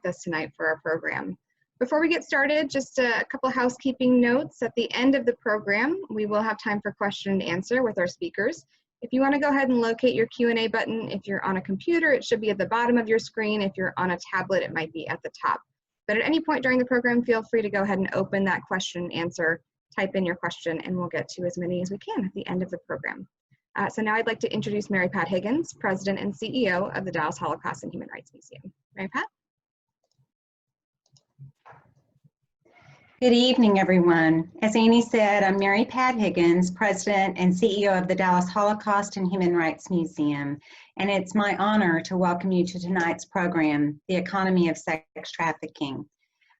us tonight for our program. Before we get started, just a couple housekeeping notes. At the end of the program, we will have time for question and answer with our speakers. If you want to go ahead and locate your Q&A button, if you're on a computer, it should be at the bottom of your screen. If you're on a tablet, it might be at the top. But at any point during the program, feel free to go ahead and open that question and answer, type in your question, and we'll get to as many as we can at the end of the program. So now I'd like to introduce Mary Pat Higgins, President and CEO of the Dallas Holocaust and Human Rights Museum. Mary Pat? Good evening, everyone. As Annie said, I'm Mary Pat Higgins, President and CEO of the Dallas Holocaust and Human Rights Museum, and it's my honor to welcome you to tonight's program, The Economy of Sex Trafficking.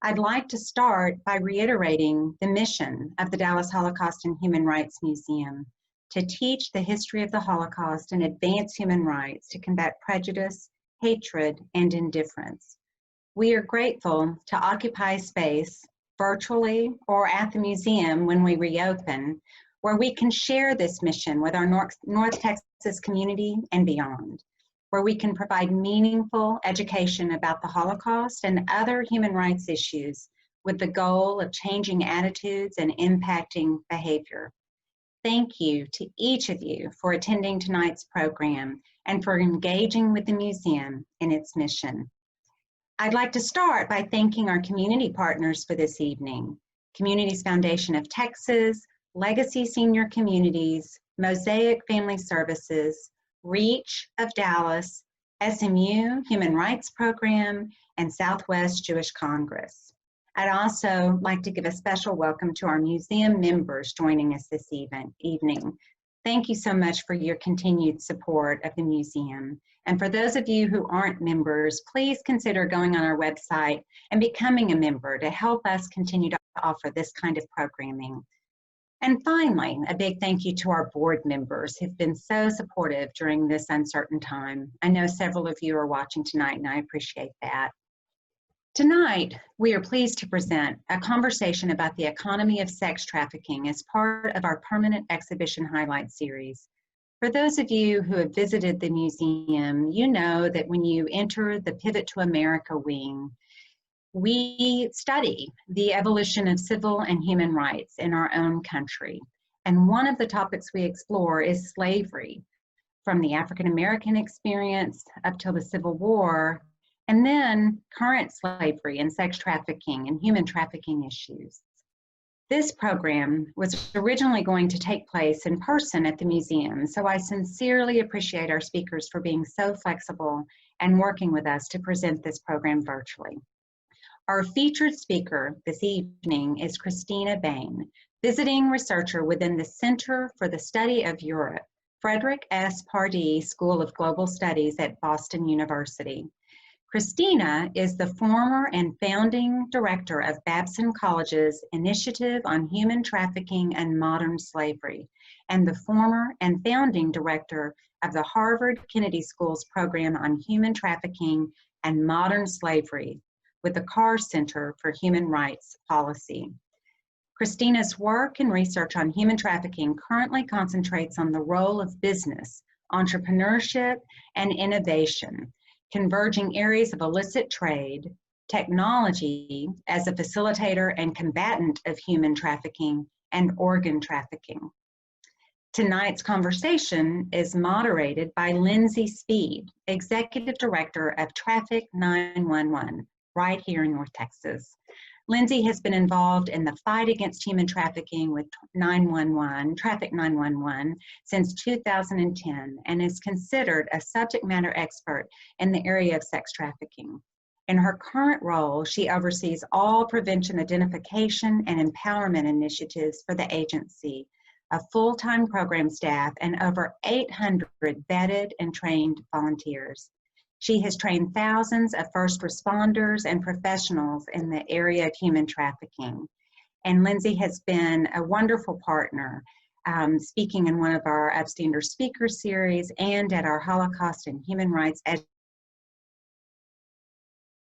I'd like to start by reiterating the mission of the Dallas Holocaust and Human Rights Museum: to teach the history of the Holocaust and advance human rights to combat prejudice, hatred, and indifference. We are grateful to occupy space virtually or at the museum when we reopen, where we can share this mission with our North Texas community and beyond, where we can provide meaningful education about the Holocaust and other human rights issues with the goal of changing attitudes and impacting behavior. Thank you to each of you for attending tonight's program and for engaging with the museum in its mission. I'd like to start by thanking our community partners for this evening: Communities Foundation of Texas, Legacy Senior Communities, Mosaic Family Services, REACH of Dallas, SMU Human Rights Program, and Southwest Jewish Congress. I'd also like to give a special welcome to our museum members joining us this evening. Thank you so much for your continued support of the museum. And for those of you who aren't members, please consider going on our website and becoming a member to help us continue to offer this kind of programming. And finally, a big thank you to our board members who've been so supportive during this uncertain time. I know several of you are watching tonight, and I appreciate that. Tonight, we are pleased to present a conversation about the economy of sex trafficking as part of our permanent exhibition highlight series. For those of you who have visited the museum, you know that when you enter the Pivot to America wing, we study the evolution of civil and human rights in our own country. And one of the topics we explore is slavery, from the African American experience up till the Civil War, and then current slavery and sex trafficking and human trafficking issues. This program was originally going to take place in person at the museum, so I sincerely appreciate our speakers for being so flexible and working with us to present this program virtually. Our featured speaker this evening is Christina Bain, visiting researcher within the Center for the Study of Europe, Frederick S. Pardee School of Global Studies at Boston University. Christina is the former and founding director of Babson College's Initiative on Human Trafficking and Modern Slavery, and the former and founding director of the Harvard Kennedy School's program on human trafficking and modern slavery with the Carr Center for Human Rights Policy. Christina's work and research on human trafficking currently concentrates on the role of business, entrepreneurship, and innovation, converging areas of illicit trade, technology as a facilitator and combatant of human trafficking, and organ trafficking. Tonight's conversation is moderated by Lindsey Speed, Executive Director of Traffic 911, right here in North Texas. Lindsey has been involved in the fight against human trafficking with Traffic 911 since 2010 and is considered a subject matter expert in the area of sex trafficking. In her current role, she oversees all prevention identification and empowerment initiatives for the agency, a full-time program staff, and over 800 vetted and trained volunteers. She has trained thousands of first responders and professionals in the area of human trafficking. And Lindsey has been a wonderful partner, speaking in one of our Upstander Speaker Series and at our Holocaust and Human Rights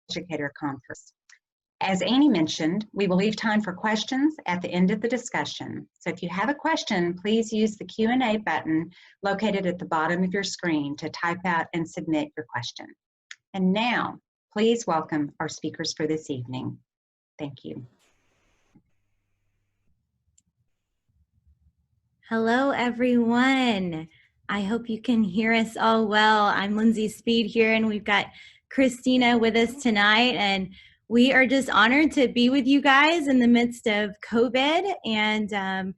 Educator Conference. As Annie mentioned, we will leave time for questions at the end of the discussion. So if you have a question, please use the Q&A button located at the bottom of your screen to type out and submit your question. And now, Please welcome our speakers for this evening. Thank you. Hello, everyone. I hope you can hear us all well. I'm Lindsey Speed here, and we've got Christina with us tonight. And we are just honored to be with you guys in the midst of COVID and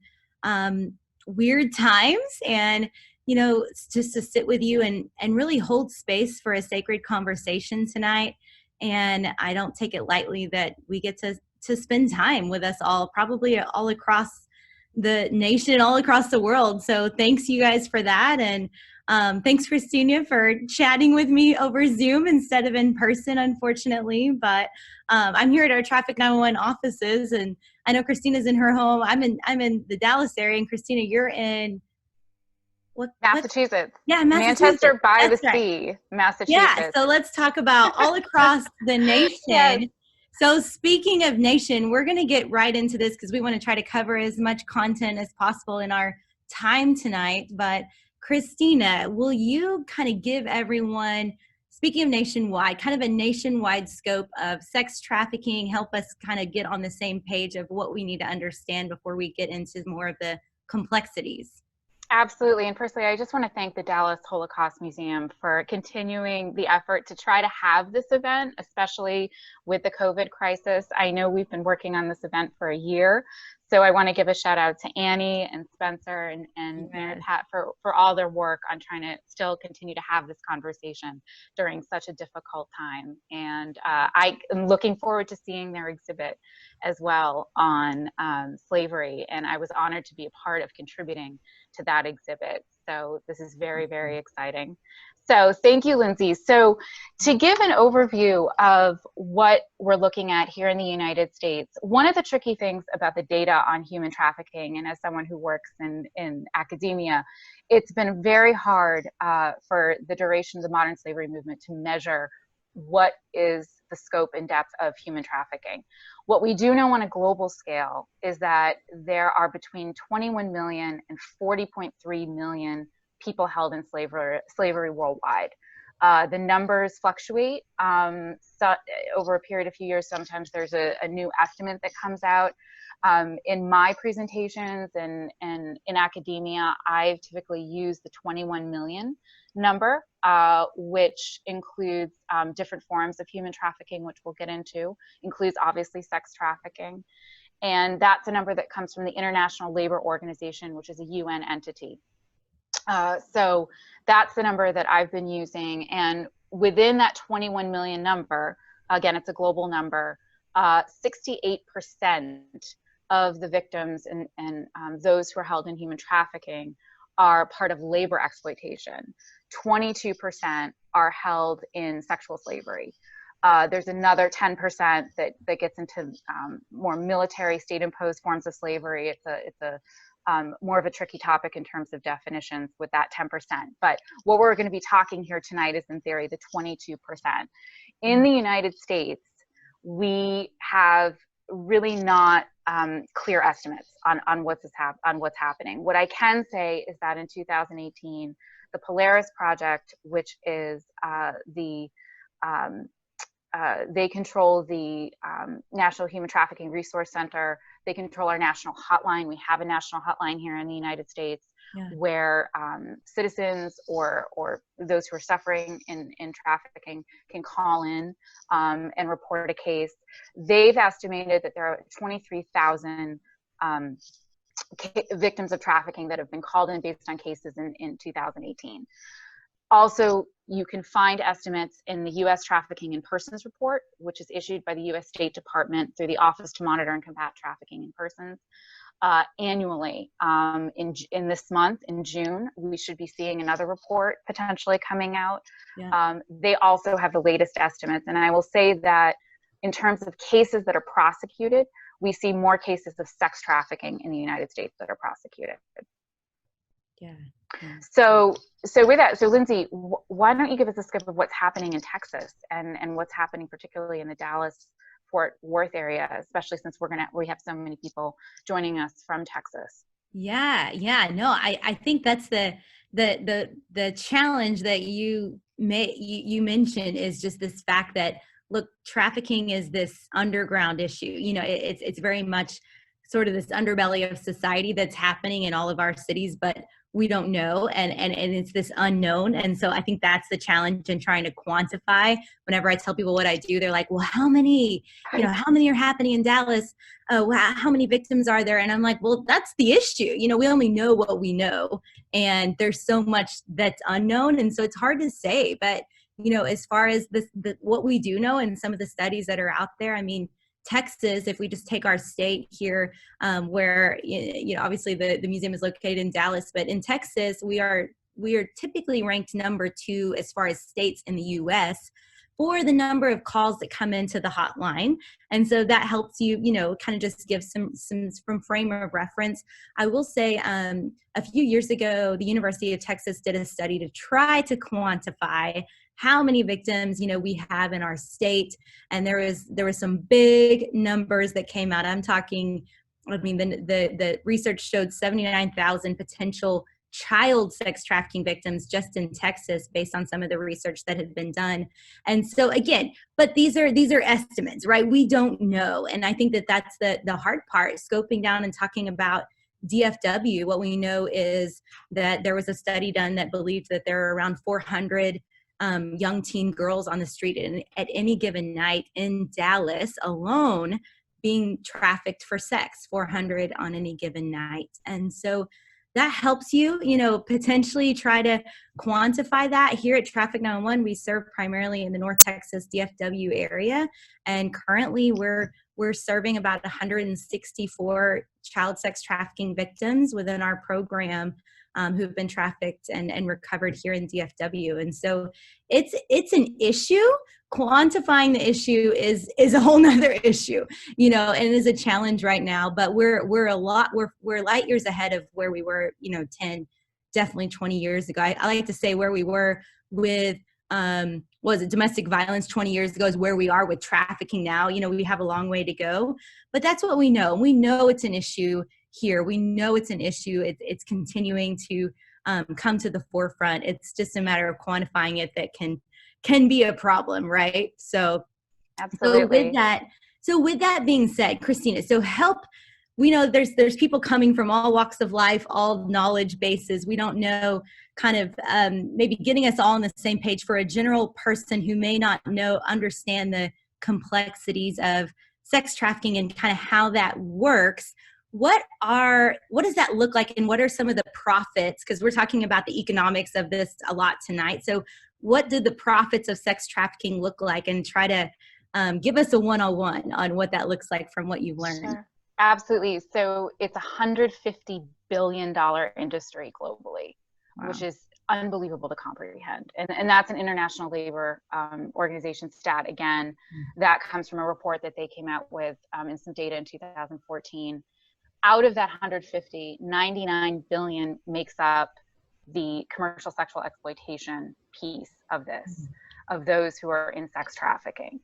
weird times. And, you know, just to sit with you and really hold space for a sacred conversation tonight. And I don't take it lightly that we get to spend time with us all, probably all across the nation, all across the world. So thanks you guys for that. And thanks Christina for chatting with me over Zoom instead of in person, unfortunately. But I'm here at our Traffic 911 offices, and I know Christina's in her home. I'm in the Dallas area, and Christina, you're in Massachusetts. Yeah, Massachusetts. Manchester by That's the right. sea, Massachusetts. Yeah, so let's talk about all across the nation. Yes. So speaking of nation, we're going to get right into this because we want to try to cover as much content as possible in our time tonight. But Christina, will you kind of give everyone, speaking of nationwide, kind of a nationwide scope of sex trafficking, help us kind of get on the same page of what we need to understand before we get into more of the complexities? Absolutely. And firstly, I just want to thank the Dallas Holocaust Museum for continuing the effort to try to have this event, especially with the COVID crisis. I know we've been working on this event for a year. So I want to give a shout out to Annie and Spencer and Mary Pat for all their work on trying to still continue to have this conversation during such a difficult time. And I am looking forward to seeing their exhibit as well on slavery. And I was honored to be a part of contributing to that exhibit. So this is very, very exciting. So thank you, Lindsey. So to give an overview of what we're looking at here in the United States, one of the tricky things about the data on human trafficking, and as someone who works in academia, it's been very hard for the duration of the modern slavery movement to measure what is the scope and depth of human trafficking. What we do know on a global scale is that there are between 21 million and 40.3 million people held in slavery worldwide. The numbers fluctuate so over a period of few years. Sometimes there's a new estimate that comes out. In my presentations and in academia, I've typically used the 21 million number, which includes different forms of human trafficking, which we'll get into, includes obviously sex trafficking. And that's a number that comes from the International Labor Organization, which is a UN entity. So that's the number that I've been using. And within that 21 million number, again, it's a global number, 68% of the victims and those who are held in human trafficking are part of labor exploitation. 22% are held in sexual slavery. There's another 10% that gets into more military state-imposed forms of slavery. It's a more of a tricky topic in terms of definitions with that 10%. But what we're going to be talking here tonight is, in theory, the 22%. In the United States, we have really not clear estimates on what's happening. What I can say is that in 2018, the Polaris Project, which is they control the National Human Trafficking Resource Center. They control our national hotline. We have a national hotline here in the United States where citizens or those who are suffering in trafficking can call in and report a case. They've estimated that there are 23,000 victims of trafficking that have been called in based on cases in 2018. Also, you can find estimates in the U.S. Trafficking in Persons Report, which is issued by the U.S. State Department through the Office to Monitor and Combat Trafficking in Persons. Annually, in this month, in June, we should be seeing another report potentially coming out. They also have the latest estimates. And I will say that in terms of cases that are prosecuted, we see more cases of sex trafficking in the United States that are prosecuted. So with that, so Lindsey, why don't you give us a scope of what's happening in Texas and what's happening particularly in the Dallas-Fort Worth area, especially since we have so many people joining us from Texas. No, I think that's the challenge that you mentioned is just this fact that look, trafficking is this underground issue. You know, it's very much sort of this underbelly of society that's happening in all of our cities, but we don't know, and it's this unknown. And so I think that's the challenge in trying to quantify. Whenever I tell people what I do, they're like, well, how many are happening in Dallas? How many victims are there? And I'm like, well, that's the issue. You know, we only know what we know, and there's so much that's unknown. And so it's hard to say, but you know, as far as what we do know and some of the studies that are out there, I mean, Texas, if we just take our state here, where, you know, obviously the museum is located in Dallas, but in Texas, we are typically ranked number 2 as far as states in the US for the number of calls that come into the hotline. And so that helps you, you know, kind of just give some frame of reference. I will say a few years ago, the University of Texas did a study to try to quantify how many victims, you know, we have in our state. And there was some big numbers that came out. I'm talking, I mean, the research showed 79,000 potential child sex trafficking victims just in Texas based on some of the research that had been done. And so again, but these are estimates, right? We don't know. And I think that that's the hard part, scoping down and talking about DFW. What we know is that there was a study done that believed that there are around 400 young teen girls on the street at any given night in Dallas alone being trafficked for sex, 400 on any given night. And so that helps you, you know, potentially try to quantify that. Here at Traffic 911, we serve primarily in the North Texas DFW area. And currently we're serving about 164 child sex trafficking victims within our program who've been trafficked and recovered here in DFW. And so it's an issue. Quantifying the issue is a whole nother issue, you know, and is a challenge right now, but we're light years ahead of where we were, you know, 10, definitely 20 years ago. I like to say where we were with, domestic violence 20 years ago is where we are with trafficking now. You know, we have a long way to go, but that's what we know. We know it's an issue here. We know it's an issue. It's continuing to come to the forefront. It's just a matter of quantifying it that can be a problem, right? So, absolutely. So with that being said, Christina, so we know there's people coming from all walks of life, all knowledge bases. We don't know, kind of maybe getting us all on the same page for a general person who may not understand the complexities of sex trafficking and kind of how that works. What does that look like, and what are some of the profits? Because we're talking about the economics of this a lot tonight. So what do the profits of sex trafficking look like, and try to give us a 101 on what that looks like from what you've learned. Sure. Absolutely. So it's $150 billion industry globally, wow, which is unbelievable to comprehend. And that's an International Labor Organization stat. Again, that comes from a report that they came out with in some data in 2014. Out of that 150, 99 billion makes up the commercial sexual exploitation piece of this, of those who are in sex trafficking.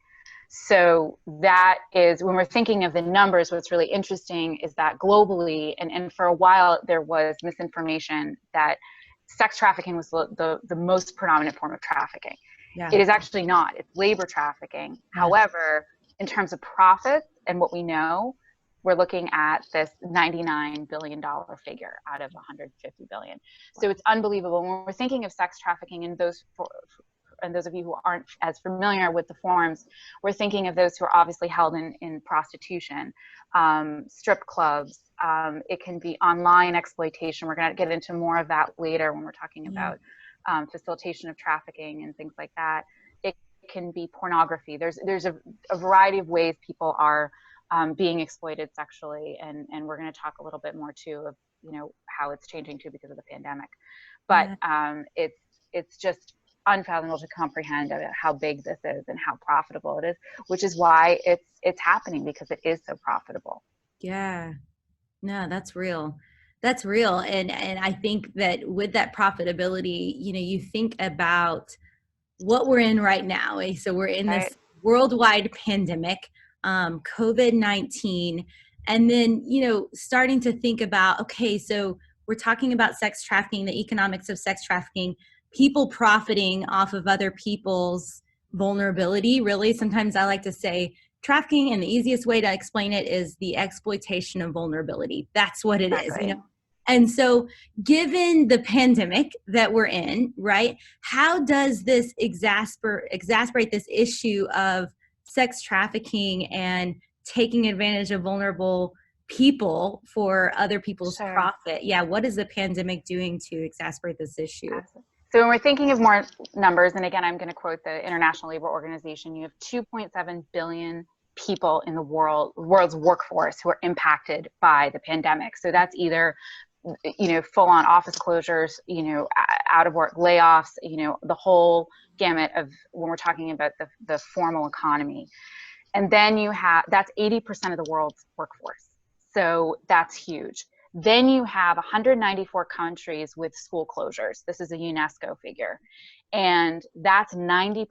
So that is, when we're thinking of the numbers, what's really interesting is that globally, and for a while there was misinformation that sex trafficking was the most predominant form of trafficking. Yeah. It is actually not. It's labor trafficking. Yeah. However, in terms of profits and what we know, we're looking at this $99 billion figure out of 150 billion. Wow. So it's unbelievable. When we're thinking of sex trafficking, and those of you who aren't as familiar with the forms, we're thinking of those who are obviously held in prostitution, strip clubs. It can be online exploitation. We're going to get into more of that later when we're talking about facilitation of trafficking and things like that. It can be pornography. There's a variety of ways people are being exploited sexually, and we're going to talk a little bit more too of, you know, how it's changing too because of the pandemic. But it's just unfathomable to comprehend how big this is and how profitable it is, which is why it's happening, because it is so profitable. Yeah, no, that's real. That's real. And I think that with that profitability, you know, you think about what we're in right now. So we're in this worldwide pandemic, COVID-19, and then, you know, starting to think about, okay, so we're talking about sex trafficking, the economics of sex trafficking, people profiting off of other people's vulnerability, really. Sometimes I like to say trafficking, and the easiest way to explain it is the exploitation of vulnerability. That's what it is, you know. And so given the pandemic that we're in, right, how does this exacerbate this issue of sex trafficking and taking advantage of vulnerable people for other people's profit? Yeah, what is the pandemic doing to exacerbate this issue? Absolutely. So when we're thinking of more numbers, and again, I'm going to quote the International Labor Organization, you have 2.7 billion people in the world's workforce who are impacted by the pandemic. So that's either, you know, full-on office closures, you know, out of work layoffs, you know, the whole gamut of when we're talking about the formal economy. And then you have, that's 80% of the world's workforce. So that's huge. Then you have 194 countries with school closures. This is a UNESCO figure. And that's 90%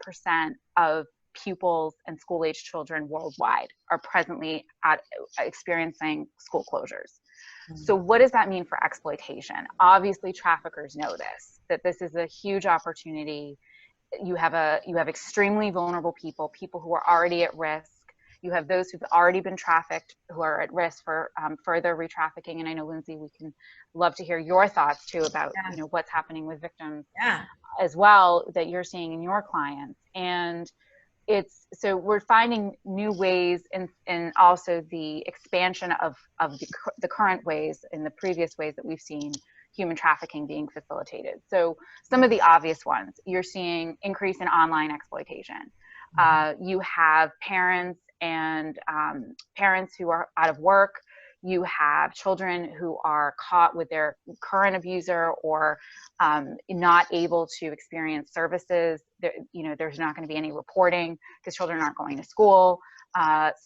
of pupils and school-age children worldwide are presently experiencing school closures. So what does that mean for exploitation? Obviously, traffickers know this, that this is a huge opportunity. You have extremely vulnerable people who are already at risk. You have those who've already been trafficked who are at risk for further re-trafficking. And I know, Lindsey, we can love to hear your thoughts too about you know, what's happening with victims as well that you're seeing in your clients. And so we're finding new ways, and also the expansion of the current ways and the previous ways that we've seen human trafficking being facilitated. So some of the obvious ones, you're seeing increase in online exploitation. You have parents who are out of work. You have children who are caught with their current abuser or not able to experience services. You know, there's not going to be any reporting because children aren't going to school.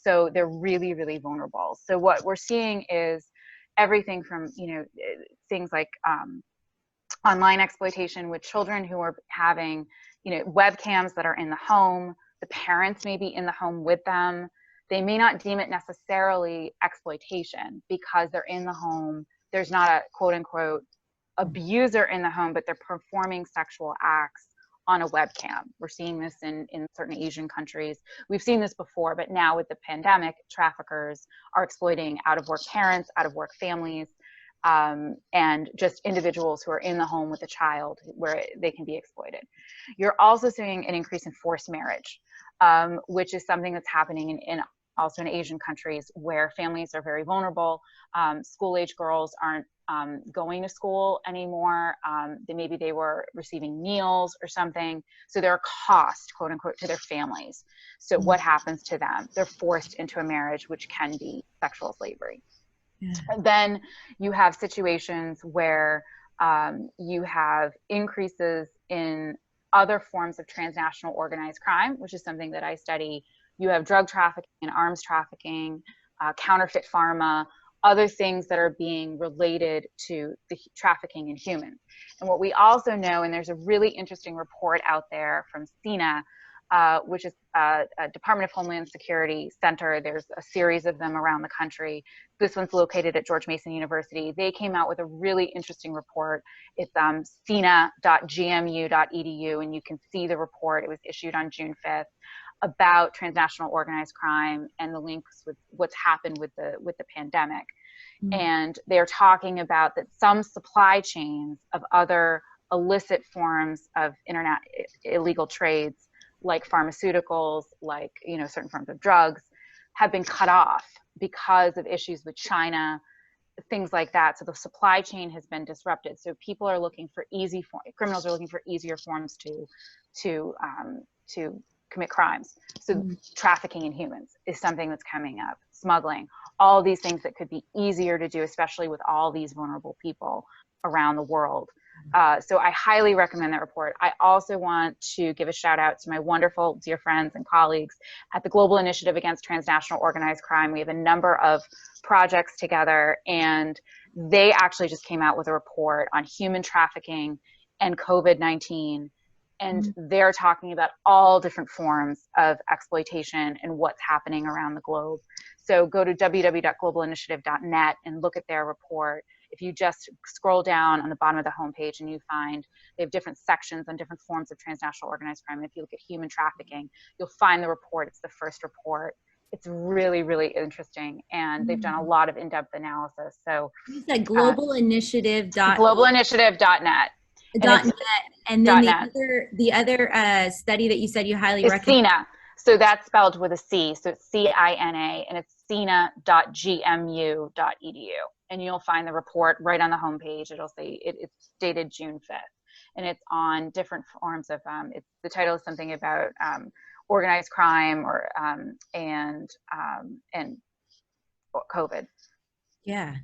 So they're really, really vulnerable. So what we're seeing is everything from, you know, things like online exploitation with children who are having, you know, webcams that are in the home. The parents may be in the home with them. They may not deem it necessarily exploitation because they're in the home. There's not a quote unquote abuser in the home, but they're performing sexual acts on a webcam. We're seeing this in certain Asian countries. We've seen this before, but now with the pandemic, traffickers are exploiting out of work parents, out of work families, and just individuals who are in the home with a child where they can be exploited. You're also seeing an increase in forced marriage, which is something that's happening also in Asian countries where families are very vulnerable. School-age girls aren't going to school anymore. Maybe they were receiving meals or something. So they're a cost, quote unquote, to their families. So what happens to them? They're forced into a marriage, which can be sexual slavery. Then you have situations where you have increases in other forms of transnational organized crime, which is something that I study. You have drug trafficking and arms trafficking, counterfeit pharma, other things that are being related to the trafficking in humans. And what we also know, and there's a really interesting report out there from CINA, which is a Department of Homeland Security center. There's a series of them around the country. This one's located at George Mason University. They came out with a really interesting report. It's cina.gmu.edu, and you can see the report. It was issued on June 5th about transnational organized crime and the links with what's happened with the pandemic. And they're talking about that some supply chains of other illicit forms of illegal trades, like pharmaceuticals, like, you know, certain forms of drugs, have been cut off because of issues with China, things like that. So the supply chain has been disrupted. So people are looking for criminals are looking for easier forms to commit crimes. So trafficking in humans is something that's coming up, smuggling, all these things that could be easier to do, especially with all these vulnerable people around the world. So I highly recommend that report. I also want to give a shout out to my wonderful dear friends and colleagues at the Global Initiative Against Transnational Organized Crime. We have a number of projects together, and they actually just came out with a report on human trafficking and COVID-19. And they're talking about all different forms of exploitation and what's happening around the globe. So go to www.globalinitiative.net and look at their report. if you just scroll down on the bottom of the homepage and you find they have different sections on different forms of transnational organized crime. And if you look at human trafficking, you'll find the report. It's the first report. It's really, really interesting. And they've done a lot of in-depth analysis. So you said globalinitiative.net. Globalinitiative.net. And then the other study that you said you highly recommend. CINA. So that's spelled with a C. So it's CINA, and it's cina.gmu.edu. And you'll find the report right on the homepage. It'll say it's dated June 5th. And it's on different forms of, the title is something about organized crime or and COVID. Yeah.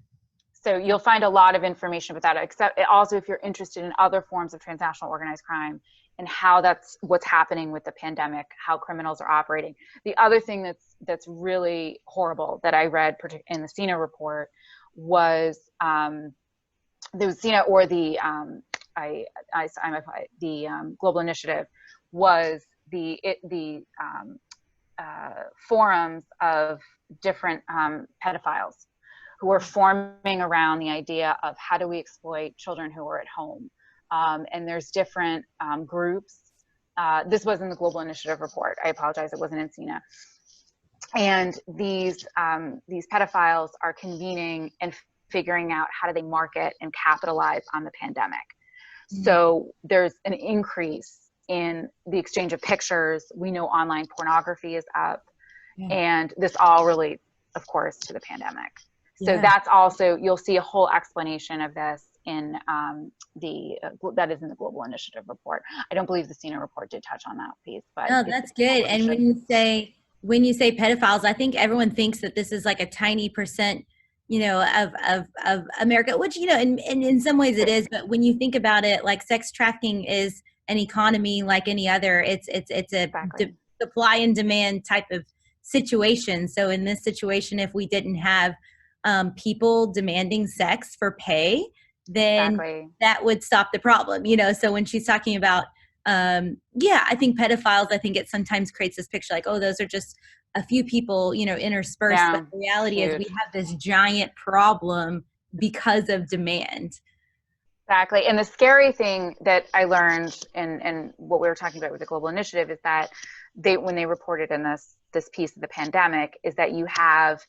So you'll find a lot of information about that, except also if you're interested in other forms of transnational organized crime and how that's what's happening with the pandemic, how criminals are operating. The other thing that's really horrible that I read in the CINA report was the CINA or the Global Initiative was the forums of different pedophiles who are forming around the idea of how do we exploit children who are at home. And there's different groups. This was in the Global Initiative report. I apologize, it wasn't in CINA. And these pedophiles are convening and figuring out how do they market and capitalize on the pandemic. So there's an increase in the exchange of pictures. We know online pornography is up, and this all relates, of course, to the pandemic. So that's also, you'll see a whole explanation of this in that is in the Global Initiative report. I don't believe the CINA report did touch on that piece, but no, that's good. And when you say pedophiles, I think everyone thinks that this is like a tiny percent, of America, which, and in some ways it is, but when you think about it, like sex trafficking is an economy like any other. It's a supply and demand type of situation. So in this situation, if we didn't have people demanding sex for pay, then that would stop the problem, So when she's talking about, I think pedophiles, I think it sometimes creates this picture like, oh, those are just a few people, interspersed. But the reality is we have this giant problem because of demand. Exactly. And the scary thing that I learned and what we were talking about with the Global Initiative is that when they reported in this piece of the pandemic is that you have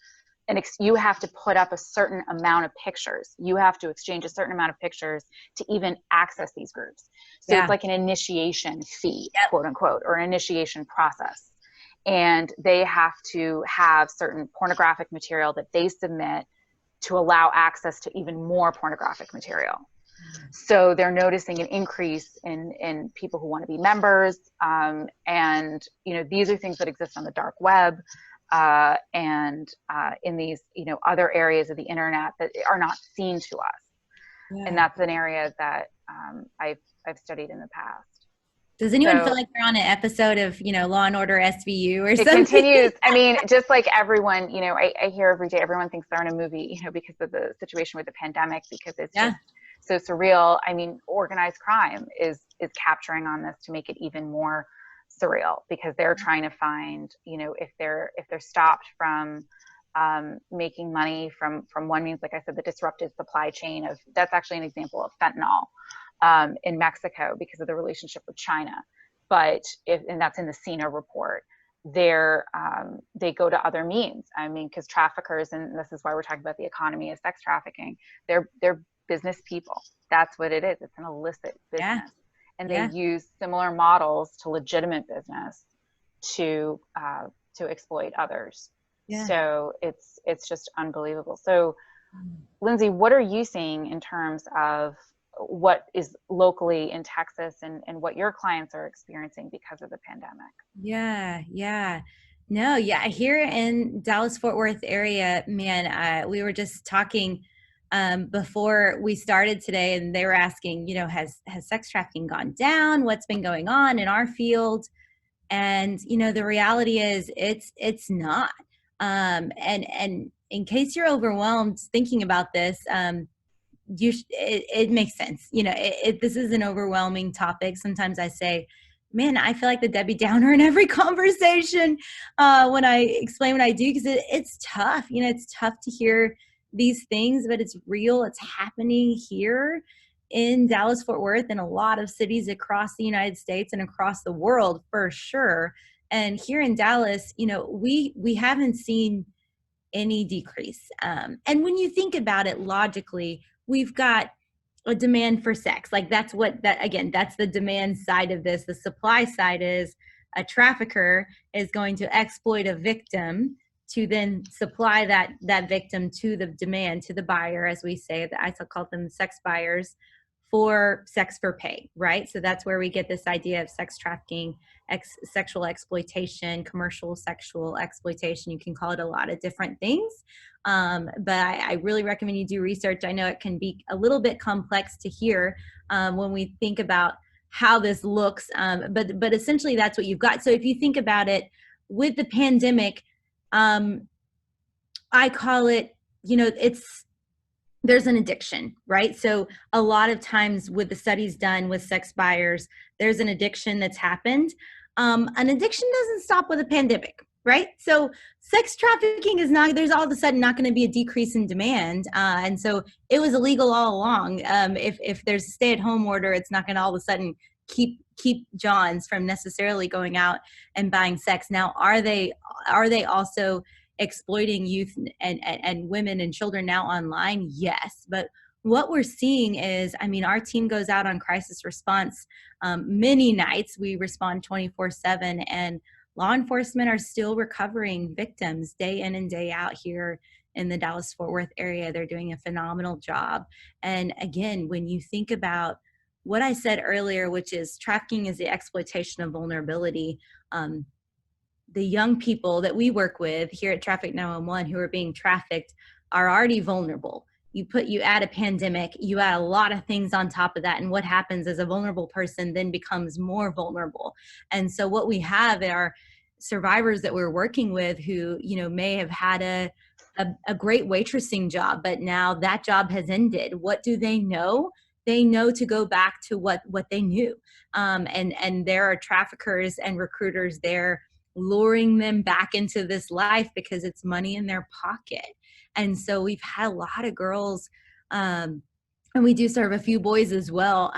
to put up a certain amount of pictures. You have to exchange a certain amount of pictures to even access these groups. So it's like an initiation fee, quote unquote, or an initiation process. And they have to have certain pornographic material that they submit to allow access to even more pornographic material. So they're noticing an increase in people who want to be members. And, these are things that exist on the dark web. And in these, other areas of the internet that are not seen to us. And that's an area that I've studied in the past. Does anyone feel like they're on an episode of, Law and Order SVU or something? It continues. I mean, just like everyone, I hear every day, everyone thinks they're in a movie, because of the situation with the pandemic, because it's just so surreal. I mean, organized crime is capturing on this to make it even more surreal, because they're trying to find, if they're stopped from making money from one means, like I said, the disrupted supply chain that's actually an example of fentanyl in Mexico because of the relationship with China. But and that's in the CINA report, they go to other means. I mean, because traffickers, and this is why we're talking about the economy of sex trafficking, they're business people. That's what it is. It's an illicit business. And they use similar models to legitimate business to exploit others. So it's just unbelievable. So Lindsey, what are you seeing in terms of what is locally in Texas and what your clients are experiencing because of the pandemic? Here in Dallas-Fort Worth area, man, we were just talking before we started today, and they were asking, has sex trafficking gone down? What's been going on in our field? And, the reality is it's not. And in case you're overwhelmed thinking about this, it makes sense. This is an overwhelming topic. Sometimes I say, man, I feel like the Debbie Downer in every conversation when I explain what I do, because it's tough. It's tough to hear these things, but it's real. It's happening here in Dallas, Fort Worth, and a lot of cities across the United States and across the world for sure. And here in Dallas, you know, we haven't seen any decrease. And when you think about it logically, we've got a demand for sex. Like that's the demand side of this. The supply side is a trafficker is going to exploit a victim to then supply that victim to the demand, to the buyer, as we say. I still call them sex buyers, for sex for pay, right? So that's where we get this idea of sex trafficking, sexual exploitation, commercial sexual exploitation. You can call it a lot of different things. But I really recommend you do research. I know it can be a little bit complex to hear when we think about how this looks, but essentially that's what you've got. So if you think about it, with the pandemic, I call it, you know, there's an addiction, right? So a lot of times with the studies done with sex buyers, there's an addiction that's happened. An addiction doesn't stop with a pandemic, right? So sex trafficking is not, there's all of a sudden not going to be a decrease in demand. And so it was illegal all along. If there's a stay-at-home order, it's not going to all of a sudden keep Johns from necessarily going out and buying sex. Now, are they also exploiting youth and women and children now online? Yes. But what we're seeing is, I mean, our team goes out on crisis response many nights. We respond 24/7, and law enforcement are still recovering victims day in and day out here in the Dallas-Fort Worth area. They're doing a phenomenal job. And again, when you think about what I said earlier, which is trafficking is the exploitation of vulnerability, the young people that we work with here at Traffic 911 who are being trafficked are already vulnerable. You add a pandemic, you add a lot of things on top of that, and what happens is a vulnerable person then becomes more vulnerable. And so what we have are survivors that we're working with who, you know, may have had a great waitressing job, but now that job has ended. What do they know? They know to go back to what they knew. And there are traffickers and recruiters there luring them back into this life because it's money in their pocket. And so we've had a lot of girls, and we do serve a few boys as well,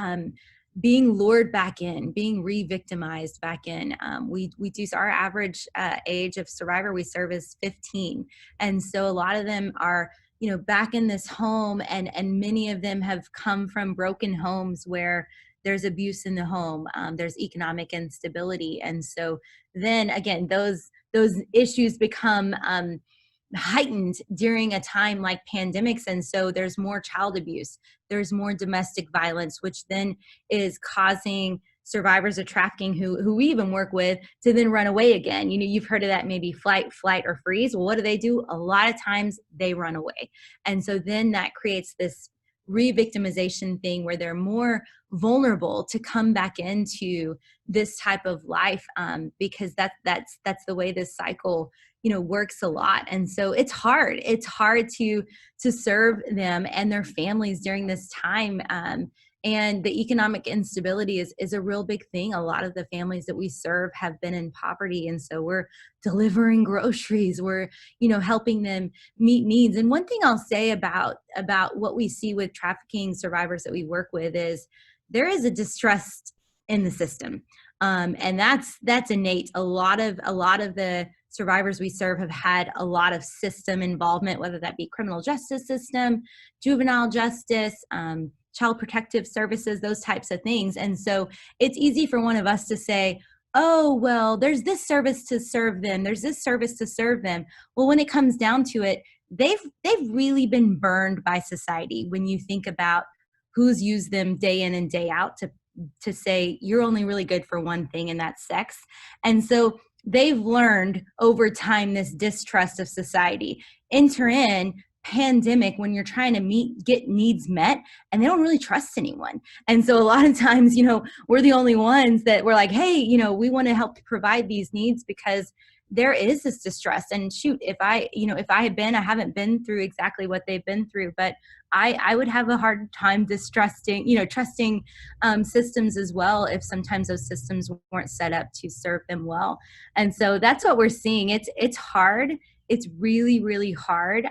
being lured back in, being re-victimized back in. We do, our average age of survivor we serve is 15. And so a lot of them are, you know, back in this home, and many of them have come from broken homes where there's abuse in the home, there's economic instability. And so then again, those issues become heightened during a time like pandemics. And so there's more child abuse, there's more domestic violence, which then is causing survivors of trafficking who we even work with to then run away again. You know, you've heard of that, maybe flight, or freeze. Well, what do? A lot of times they run away. And so then that creates this re-victimization thing where they're more vulnerable to come back into this type of life, because that's the way this cycle, you know, works a lot. And so it's hard to serve them and their families during this time. And the economic instability is a real big thing. A lot of the families that we serve have been in poverty. And so we're delivering groceries. We're, you know, helping them meet needs. And one thing I'll say about what we see with trafficking survivors that we work with is there is a distrust in the system. And that's innate. A lot of the survivors we serve have had a lot of system involvement, whether that be criminal justice system, juvenile justice, child protective services, those types of things. And so it's easy for one of us to say, oh, well, there's this service to serve them. There's this service to serve them. Well, when it comes down to it, they've really been burned by society. When you think about who's used them day in and day out to say, you're only really good for one thing, and that's sex. And so they've learned over time this distrust of society. Enter in pandemic when you're trying to get needs met, and they don't really trust anyone. And so a lot of times, you know, we're the only ones that we're like, hey, you know, we want to help provide these needs because there is this distress. And shoot, if I haven't been through exactly what they've been through, but I would have a hard time trusting systems as well if sometimes those systems weren't set up to serve them well. And so that's what we're seeing. It's hard. It's really, really hard.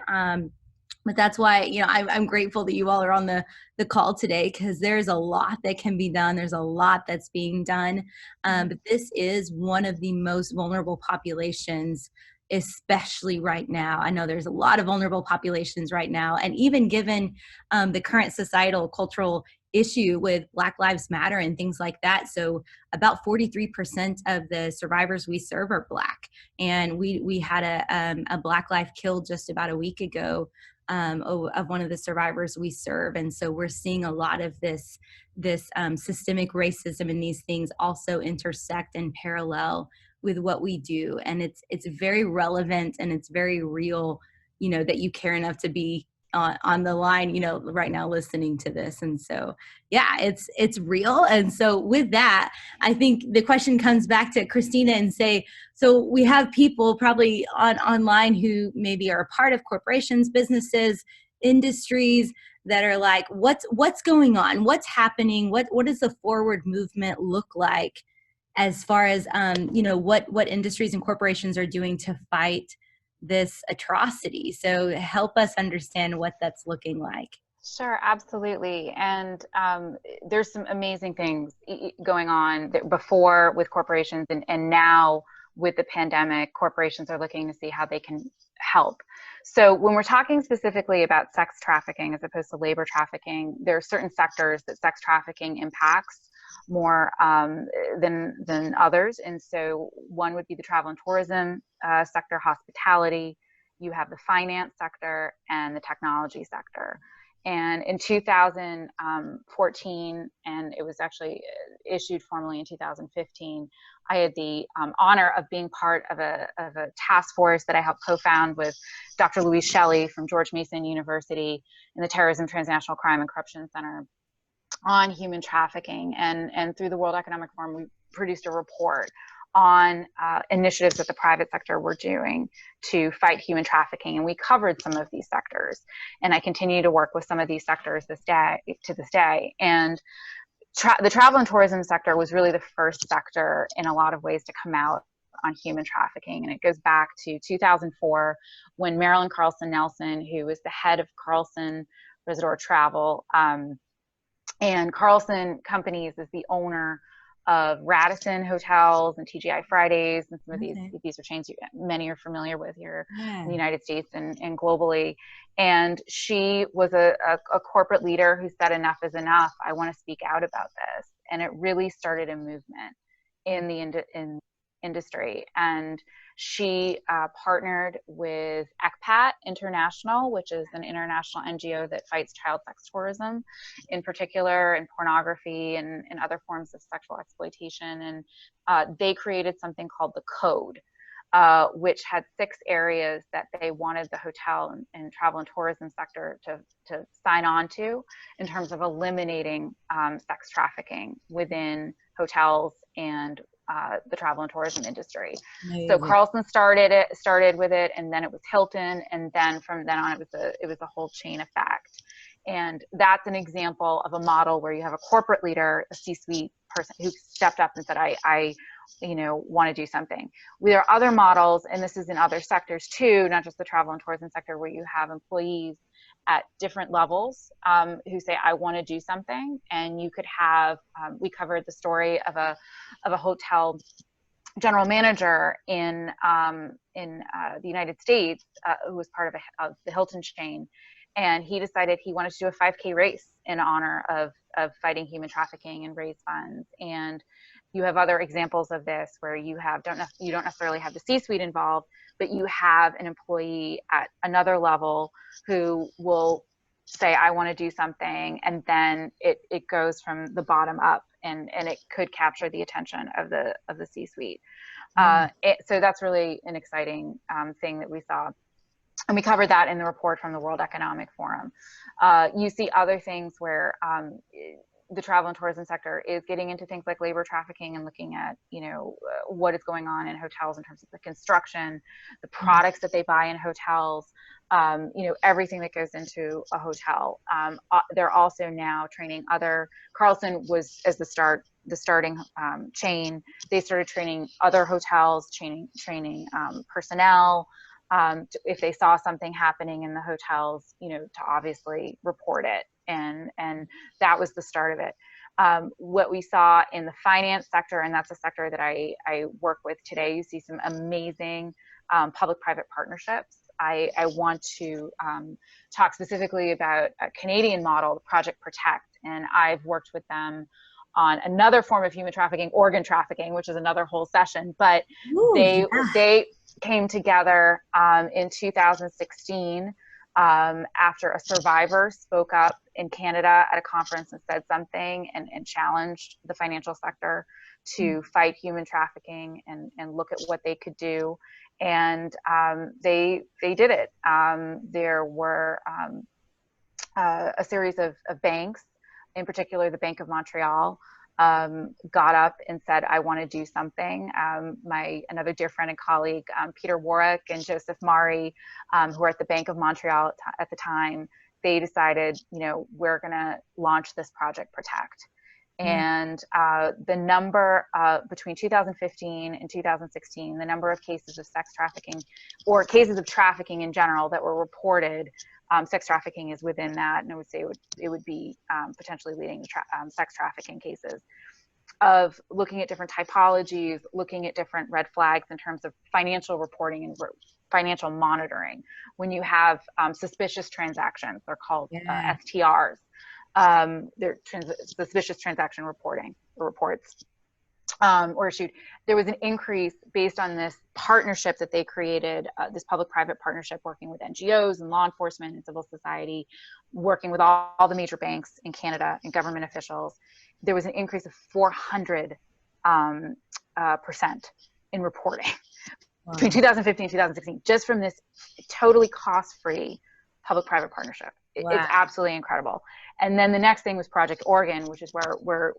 But that's why, you know, I'm grateful that you all are on the call today, because there's a lot that can be done. There's a lot that's being done. But this is one of the most vulnerable populations, especially right now. I know there's a lot of vulnerable populations right now. And even given the current societal, cultural issue with Black Lives Matter and things like that. So about 43% of the survivors we serve are Black. And we had a Black life killed just about a week ago of one of the survivors we serve. And so we're seeing a lot of this systemic racism, and these things also intersect and parallel with what we do. And it's very relevant, and it's very real, you know, that you care enough to be on the line, you know, right now listening to this. And so, yeah, it's real. And so with that, I think the question comes back to Christina and say, so we have people probably online who maybe are a part of corporations, businesses, industries that are like, what's going on? What's happening? What does the forward movement look like as far as, you know, what industries and corporations are doing to fight this atrocity? So help us understand what that's looking like. Sure, absolutely. And there's some amazing things going on before with corporations, and now with the pandemic, corporations are looking to see how they can help. So when we're talking specifically about sex trafficking as opposed to labor trafficking, there are certain sectors that sex trafficking impacts more than others. And so one would be the travel and tourism sector, hospitality. You have the finance sector and the technology sector. And in 2014, and it was actually issued formally in 2015, I had the honor of being part of a task force that I helped co-found with Dr. Louise Shelley from George Mason University and the Terrorism, Transnational Crime and Corruption Center on human trafficking. And through the World Economic Forum, we produced a report on initiatives that the private sector were doing to fight human trafficking. And we covered some of these sectors. And I continue to work with some of these sectors to this day. And the travel and tourism sector was really the first sector in a lot of ways to come out on human trafficking. And it goes back to 2004 when Marilyn Carlson Nelson, who was the head of Carlson Resort Travel, and Carlson Companies is the owner of Radisson Hotels and TGI Fridays, and some of these are chains many are familiar with here in the United States and globally. And she was a corporate leader who said, enough is enough. I want to speak out about this. And it really started a movement in the industry. And she partnered with ECPAT International, which is an international NGO that fights child sex tourism in particular, and pornography and other forms of sexual exploitation. And they created something called the Code, which had 6 areas that they wanted the hotel and travel and tourism sector to sign on to in terms of eliminating sex trafficking within hotels and the travel and tourism industry. Amazing. So Carlson started with it, and then it was Hilton, and then from then on it was a whole chain effect. And that's an example of a model where you have a corporate leader, a C-suite person who stepped up and said, I want to do something. There are other models, and this is in other sectors too, not just the travel and tourism sector, where you have employees at different levels who say, I want to do something. And you could have, we covered the story of a hotel general manager in the United States who was part of the Hilton chain. And he decided he wanted to do a 5K race in honor of fighting human trafficking and raise funds. And you have other examples of this where you don't necessarily have the C-suite involved, but you have an employee at another level who will say, I want to do something, and then it goes from the bottom up, and it could capture the attention of the C-suite. So that's really an exciting thing that we saw. And we covered that in the report from the World Economic Forum. You see other things where the travel and tourism sector is getting into things like labor trafficking and looking at, what is going on in hotels in terms of the construction, the products that they buy in hotels, everything that goes into a hotel. They're also now training Carlson was as the starting chain. They started training other hotels, training personnel, if they saw something happening in the hotels, to obviously report it. And that was the start of it. What we saw in the finance sector, and that's a sector that I work with today, you see some amazing public-private partnerships. I want to talk specifically about a Canadian model, Project Protect, and I've worked with them on another form of human trafficking, organ trafficking, which is another whole session. But they came together in 2016 after a survivor spoke up in Canada at a conference and said something and challenged the financial sector to fight human trafficking and look at what they could do. And they did it. There were a series of banks, in particular the Bank of Montreal, got up and said, I want to do something. Another dear friend and colleague, Peter Warwick and Joseph Mari, who were at the Bank of Montreal at the time, they decided, we're going to launch this Project Protect. And the number between 2015 and 2016, the number of cases of sex trafficking or cases of trafficking in general that were reported, sex trafficking is within that, and I would say it would be potentially leading to sex trafficking cases, of looking at different typologies, looking at different red flags in terms of financial reporting and financial monitoring. When you have suspicious transactions, they're called STRs. They're suspicious transaction reports, or issued. There was an increase based on this partnership that they created, this public-private partnership working with NGOs and law enforcement and civil society, working with all the major banks in Canada and government officials. There was an increase of 400% in reporting between 2015 and 2016, just from this totally cost-free public-private partnership. It's absolutely incredible. And then the next thing was Project Organ, which is where we're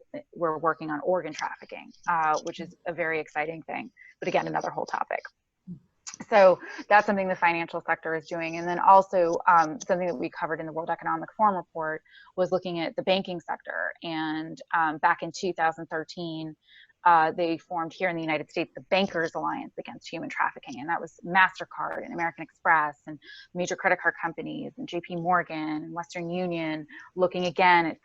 working on organ trafficking, which is a very exciting thing. But again, another whole topic. So that's something the financial sector is doing. And then also something that we covered in the World Economic Forum report was looking at the banking sector. And back in 2013, they formed here in the United States the Bankers Alliance Against Human Trafficking, and that was MasterCard and American Express and major credit card companies and JP Morgan and Western Union, looking again at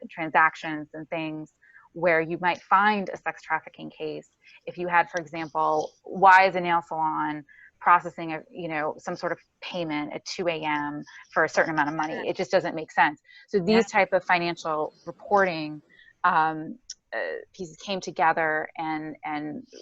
transactions and things where you might find a sex trafficking case. If you had, for example, why is a nail salon processing some sort of payment at 2 a.m. for a certain amount of money? It just doesn't make sense. So these type of financial reporting pieces came together, and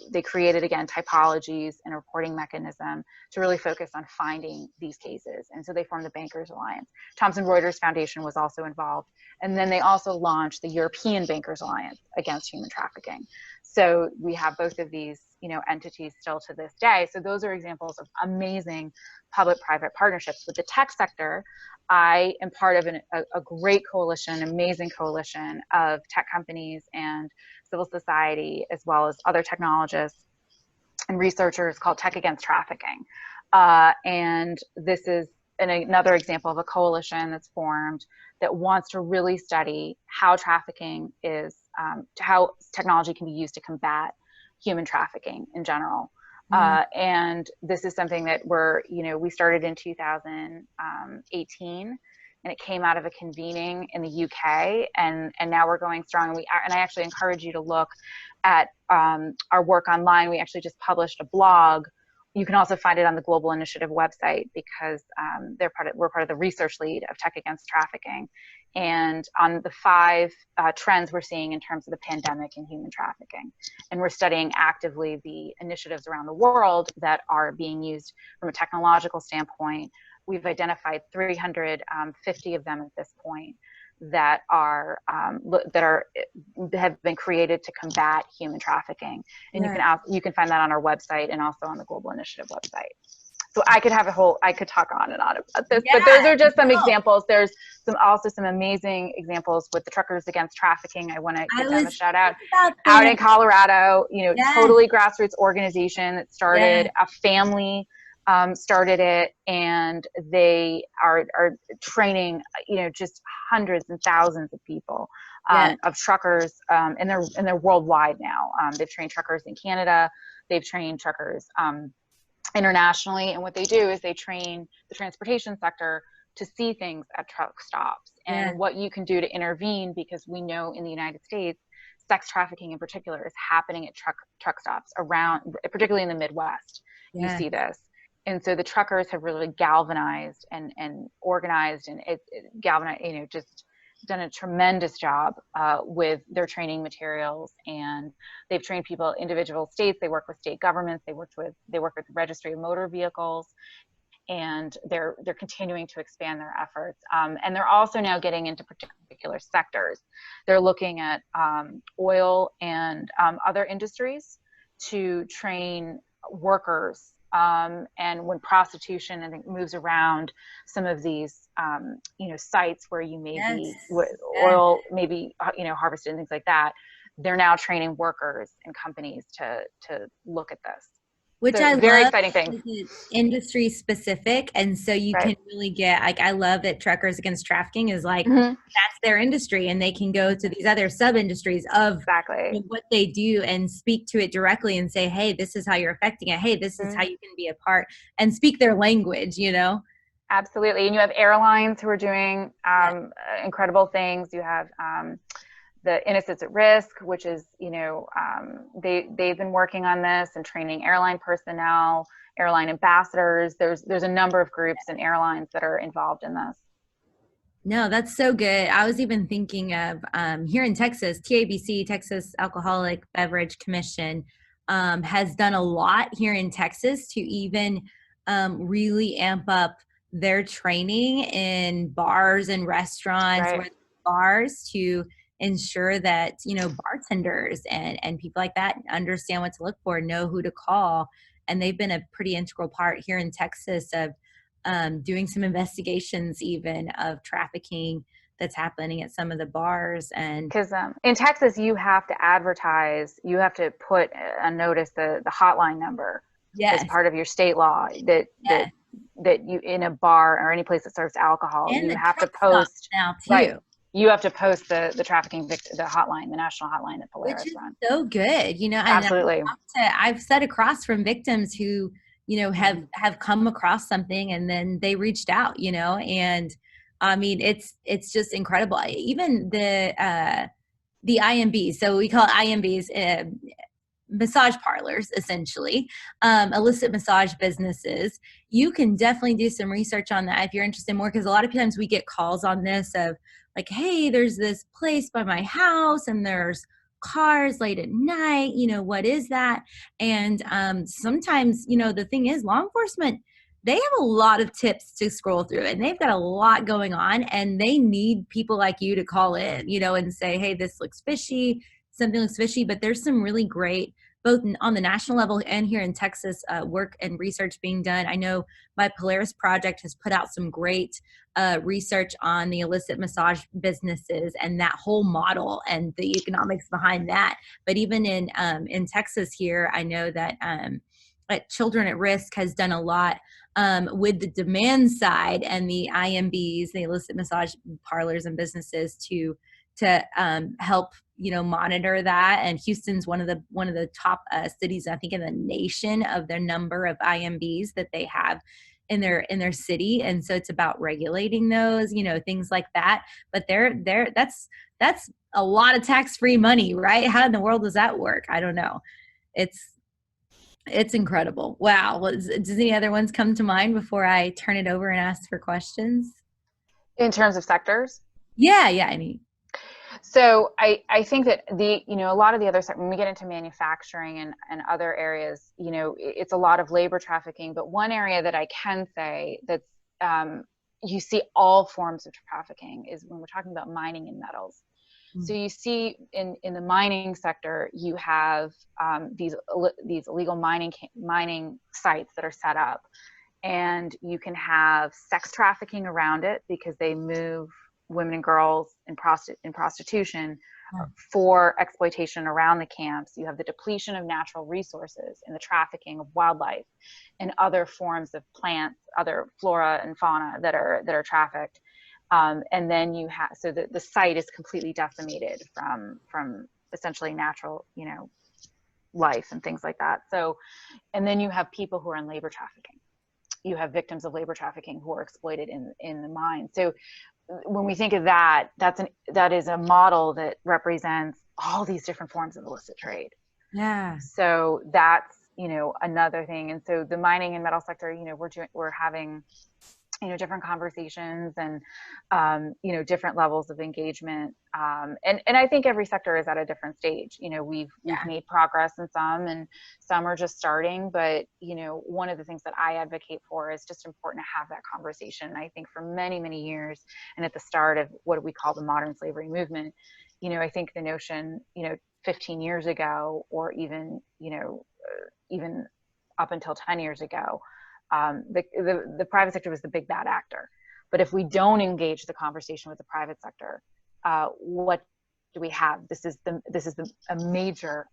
they created, again, typologies and a reporting mechanism to really focus on finding these cases. And so they formed the Bankers Alliance. Thomson Reuters Foundation was also involved. And then they also launched the European Bankers Alliance Against Human Trafficking. So we have both of these, entities still to this day. So those are examples of amazing public-private partnerships. With the tech sector, I am part of a great coalition, amazing coalition of tech companies and civil society, as well as other technologists and researchers, called Tech Against Trafficking. And this is another example of a coalition that's formed that wants to really study how trafficking is, how technology can be used to combat human trafficking in general. And this is something that we started in 2018, and it came out of a convening in the UK, and now we're going strong. And I actually encourage you to look at our work online. We actually just published a blog. You can also find it on the Global Initiative website, because we're part of the research lead of Tech Against Trafficking, and on the 5 trends we're seeing in terms of the pandemic and human trafficking. And we're studying actively the initiatives around the world that are being used from a technological standpoint. We've identified 350 of them at this point that have been created to combat human trafficking. And you can find that on our website and also on the Global Initiative website. So I could talk on and on about this, but those are just some examples. There's also some amazing examples with the Truckers Against Trafficking. I want to give them a shout out in Colorado, totally grassroots organization that started, a family started it, and they are training, just hundreds and thousands of people, of truckers, and they're worldwide now. They've trained truckers in Canada. They've trained truckers internationally. And what they do is they train the transportation sector to see things at truck stops and what you can do to intervene, because we know in the United States, sex trafficking in particular is happening at truck stops around, particularly in the Midwest. You see this. And so the truckers have really galvanized and organized and galvanized, you know, just done a tremendous job with their training materials, and they've trained people, individual states. They work with state governments. They work with the Registry of Motor Vehicles, and they're continuing to expand their efforts. And they're also now getting into particular sectors. They're looking at oil and other industries to train workers. And when prostitution, I think, moves around some of these, you know, sites where you may be oil, maybe, you know, harvested and things like that, they're now training workers and companies to look at this. Which so I very love, exciting thing. it's industry specific, and so you can really get, like, I love that Truckers Against Trafficking is like, that's their industry, and they can go to these other sub industries of what they do and speak to it directly and say, hey, this is how you're affecting it. Hey, this is how you can be a part, and speak their language, you know? Absolutely. And you have airlines who are doing incredible things. You have the Innocents at Risk, which is, you know, they've been working on this and training airline personnel, airline ambassadors. There's a number of groups and airlines that are involved in this. No, that's so good. I was even thinking of here in Texas, TABC, Texas Alcoholic Beverage Commission, has done a lot here in Texas to even really amp up their training in bars and restaurants, or bars, to ensure that, you know, bartenders and people like that understand what to look for, know who to call. And they've been a pretty integral part here in Texas of doing some investigations even of trafficking that's happening at some of the bars. And because in Texas, you have to advertise, you have to put a notice, the hotline number as part of your state law, that you, in a bar or any place that serves alcohol, and you have to post now too. You have to post the trafficking victim, the hotline, the national hotline that Polaris runs. So good, you know. Absolutely. And I've sat across from victims who, you know, have come across something and then they reached out, you know, and I mean, it's just incredible. Even the IMBs, so we call it IMBs, massage parlors, essentially, illicit massage businesses. You can definitely do some research on that if you're interested more, because a lot of times we get calls on this of like, hey, there's this place by my house and there's cars late at night, you know, what is that? And sometimes, you know, the thing is, law enforcement, they have a lot of tips to scroll through, and they've got a lot going on, and they need people like you to call in, you know, and say, hey, this looks fishy, something looks fishy. But there's some really great, both on the national level and here in Texas, work and research being done. I know my Polaris project has put out some great research on the illicit massage businesses and that whole model and the economics behind that. But even in Texas here, I know that Children at Risk has done a lot with the demand side and the IMBs, the illicit massage parlors and businesses, to help, you know, monitor that. And Houston's one of the top cities, I think, in the nation of their number of IMBs that they have in their city. And so it's about regulating those, you know, things like that. But that's a lot of tax-free money, right? How in the world does that work? I don't know. It's incredible. Wow. Does any other ones come to mind before I turn it over and ask for questions? In terms of sectors? Yeah. I mean, so I think that you know, a lot of the other sectors, when we get into manufacturing and other areas, you know, it's a lot of labor trafficking. But one area that I can say that's you see all forms of trafficking is when we're talking about mining and metals. So you see in the mining sector, you have these illegal mining sites that are set up, and you can have sex trafficking around it because they move women and girls in prostitution for exploitation around the camps. You have the depletion of natural resources and the trafficking of wildlife and other forms of plants, other flora and fauna that are trafficked. And then you have, so the site is completely decimated from essentially natural, you know, life and things like that. So, and then you have people who are in labor trafficking. You have victims of labor trafficking who are exploited in the mine. So when we think of that, that is a model that represents all these different forms of illicit trade. Yeah. So that's, another thing. And so the mining and metal sector, we're having, different conversations and, different levels of engagement. And I think every sector is at a different stage. We've made progress in some, and some are just starting. But, one of the things that I advocate for is just important to have that conversation. And I think for many, many years, and at the start of what we call the modern slavery movement, I think the notion, 15 years ago, or even, even up until 10 years ago, the private sector was the big bad actor. But if we don't engage the conversation with the private sector, what do we have? This is a major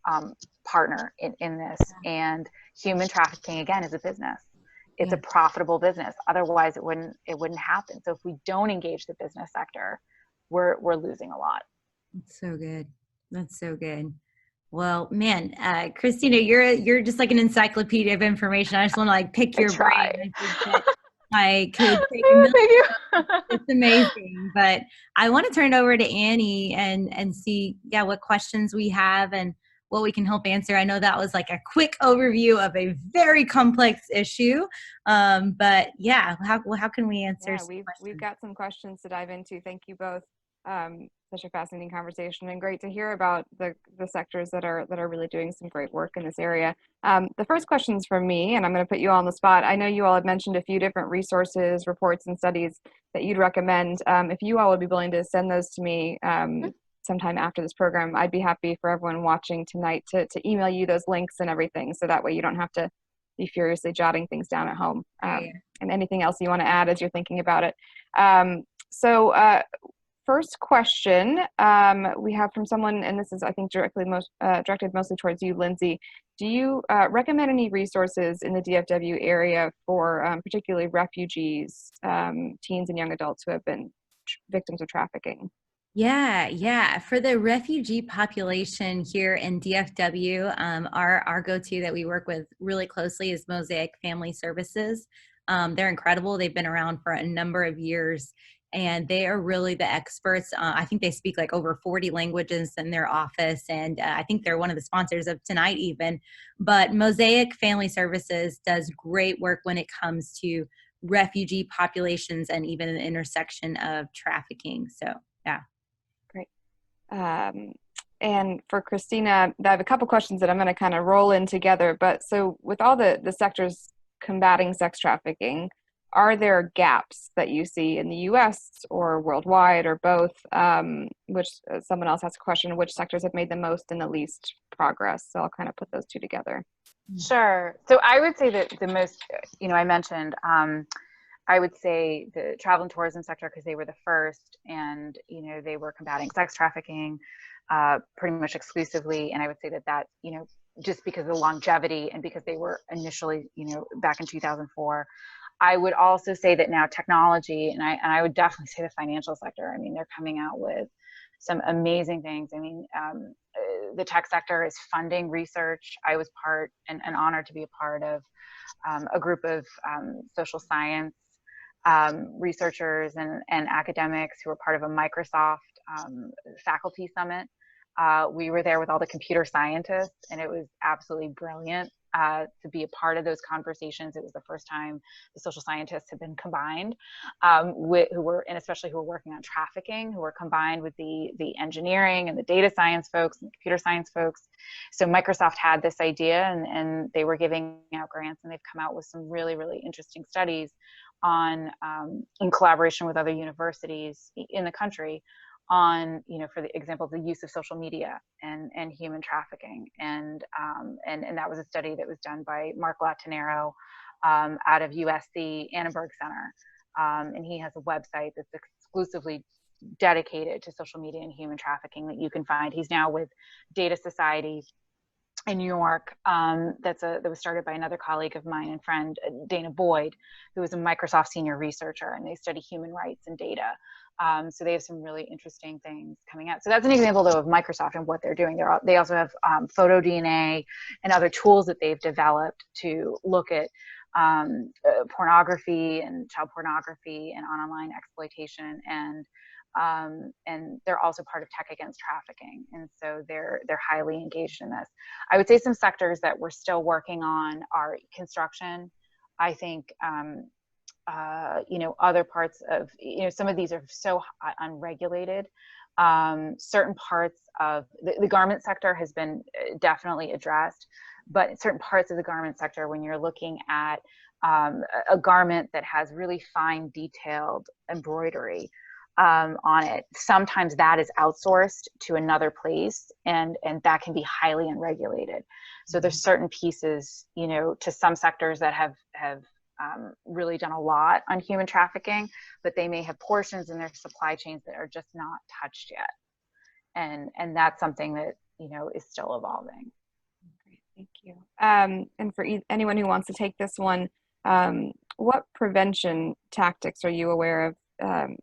partner in this. And human trafficking, again, is a business. It's a profitable business. Otherwise, it wouldn't happen. So if we don't engage the business sector, we're losing a lot. That's so good. That's so good. Well, man, Christina, you're just like an encyclopedia of information. I just want to pick your brain. I could take a million. It's amazing. But I want to turn it over to Annie and see, what questions we have and what we can help answer. I know that was like a quick overview of a very complex issue. But how can we answer? Yeah, we've got some questions to dive into. Thank you both. Such a fascinating conversation, and great to hear about the sectors that are really doing some great work in this area. The first question is from me, and I'm going to put you all on the spot. I know you all had mentioned a few different resources, reports, and studies that you'd recommend. If you all would be willing to send those to me sometime after this program, I'd be happy for everyone watching tonight to email you those links and everything, so that way you don't have to be furiously jotting things down at home. And anything else you want to add as you're thinking about it. First question we have from someone, and this is, I think, directed mostly towards you, Lindsey. Do you recommend any resources in the DFW area for particularly refugees, teens and young adults who have been victims of trafficking? Yeah. For the refugee population here in DFW, our go-to that we work with really closely is Mosaic Family Services. They're incredible. They've been around for a number of years, and they are really the experts. I think they speak like over 40 languages in their office, and I think they're one of the sponsors of tonight even. But Mosaic Family Services does great work when it comes to refugee populations and even the intersection of trafficking. So, yeah. Great. And for Christina, I have a couple questions that I'm going to kind of roll in together. But so with all the sectors combating sex trafficking, are there gaps that you see in the U.S. or worldwide or both? Which someone else asked a question, which sectors have made the most and the least progress? So I'll kind of put those two together. Sure. So I would say that the most, I mentioned, I would say the travel and tourism sector, because they were the first, and, they were combating sex trafficking pretty much exclusively. And I would say that, just because of the longevity and because they were initially, back in 2004. I would also say that now technology, and I would definitely say the financial sector. I mean, they're coming out with some amazing things. I mean, the tech sector is funding research. I was honored to be a part of a group of social science researchers and academics who were part of a Microsoft faculty summit. We were there with all the computer scientists, and it was absolutely brilliant to be a part of those conversations. It was the first time the social scientists had been combined, who were working on trafficking, who were combined with the engineering and the data science folks and the computer science folks. So Microsoft had this idea, and they were giving out grants, and they've come out with some really, really interesting studies on, in collaboration with other universities in the country, on, for the example, the use of social media and human trafficking. And that was a study that was done by Mark Latinero out of USC Annenberg Center. And he has a website that's exclusively dedicated to social media and human trafficking that you can find. He's now with Data Society, in New York, that was started by another colleague of mine and friend, Dana Boyd, who is a Microsoft senior researcher, and they study human rights and data. So they have some really interesting things coming out. So that's an example, though, of Microsoft and what they're doing. They also have photo DNA and other tools that they've developed to look at pornography and child pornography and online exploitation, and they're also part of Tech Against Trafficking, and so they're highly engaged in this. I would say some sectors that we're still working on are construction. I think other parts of, some of these are so unregulated. Certain parts of the garment sector has been definitely addressed, but certain parts of the garment sector, when you're looking at a garment that has really fine detailed embroidery on it, sometimes that is outsourced to another place, and that can be highly unregulated. So there's certain pieces, to some sectors that have really done a lot on human trafficking, but they may have portions in their supply chains that are just not touched yet, and that's something that is still evolving. Great, thank you. And for anyone who wants to take this one, what prevention tactics are you aware of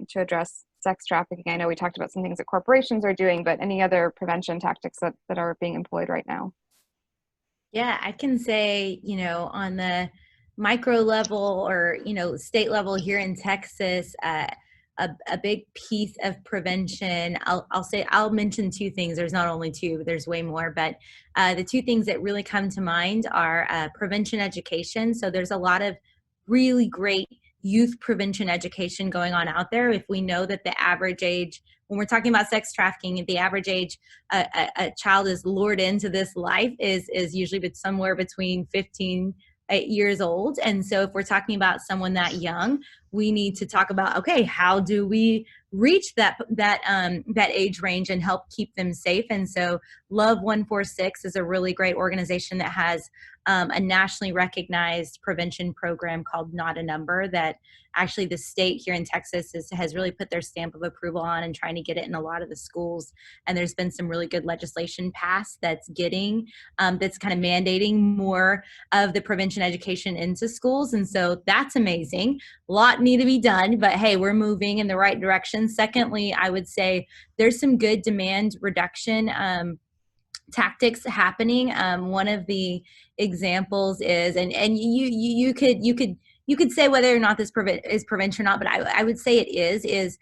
to address sex trafficking? I know we talked about some things that corporations are doing, but any other prevention tactics that are being employed right now? Yeah, I can say, on the micro level or, state level here in Texas, a big piece of prevention, I'll mention two things. There's not only two, but there's way more, but the two things that really come to mind are prevention education. So there's a lot of really great youth prevention education going on out there. If we know that the average age, when we're talking about sex trafficking, the average age a child is lured into this life is usually somewhere between 15 years old. And so if we're talking about someone that young, we need to talk about, okay, how do we reach that age range and help keep them safe? And so Love 146 is a really great organization that has a nationally recognized prevention program called Not a Number, that actually the state here in Texas has really put their stamp of approval on and trying to get it in a lot of the schools. And there's been some really good legislation passed that's kind of mandating more of the prevention education into schools. And so that's amazing. A lot need to be done, but hey, we're moving in the right direction. Secondly, I would say there's some good demand reduction tactics happening. One of the examples is, and you could say whether or not this is prevention or not, but I would say it is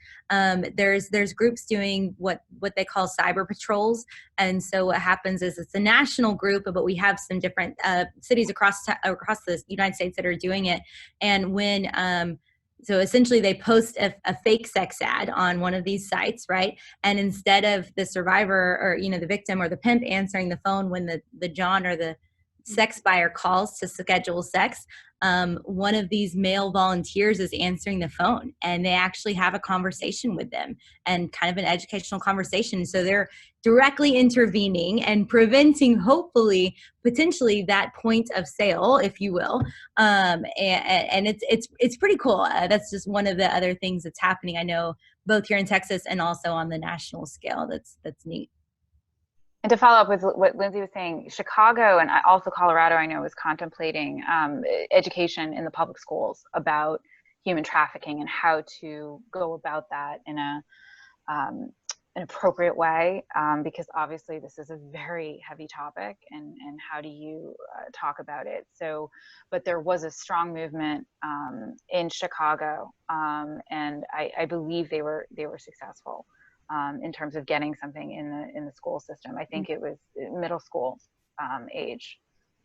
there's groups doing what they call cyber patrols. And so what happens is it's a national group, but we have some different cities across the United States that are doing it. And when so essentially they post a fake sex ad on one of these sites, right? And instead of the survivor or, the victim or the pimp answering the phone when the John or the sex buyer calls to schedule sex, one of these male volunteers is answering the phone, and they actually have a conversation with them, and kind of an educational conversation. So they're directly intervening and preventing, hopefully, potentially, that point of sale, if you will. And it's pretty cool. That's just one of the other things that's happening, I know, both here in Texas and also on the national scale. That's neat. And to follow up with what Lindsey was saying, Chicago and also Colorado, I know, is contemplating education in the public schools about human trafficking and how to go about that in an appropriate way, because obviously this is a very heavy topic, and how do you talk about it? So, but there was a strong movement in Chicago, and I believe they were successful. In terms of getting something in the school system. I think it was middle school age.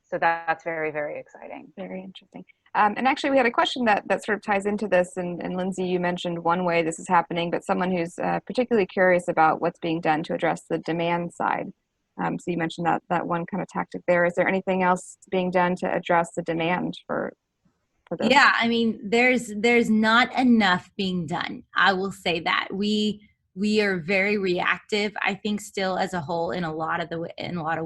So that's very, very exciting. Very interesting. And actually we had a question that sort of ties into this, and Lindsey, you mentioned one way this is happening, but someone who's particularly curious about what's being done to address the demand side. So you mentioned that one kind of tactic there. Is there anything else being done to address the demand for this? Yeah, I mean, there's not enough being done. I will say that. We are very reactive, I think, still as a whole in a lot of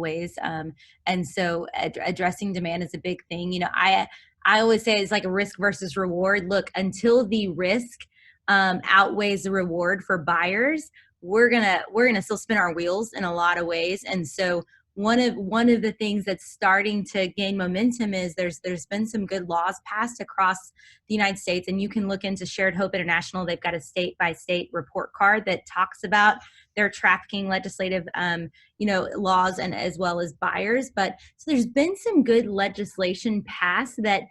ways, and so addressing demand is a big thing. I always say it's like a risk versus reward. Look, until the risk outweighs the reward for buyers, we're gonna still spin our wheels in a lot of ways. And so one of the things that's starting to gain momentum is there's been some good laws passed across the United States, and you can look into Shared Hope International. They've got a state by state report card that talks about their trafficking legislative laws, and as well as buyers. But so there's been some good legislation passed that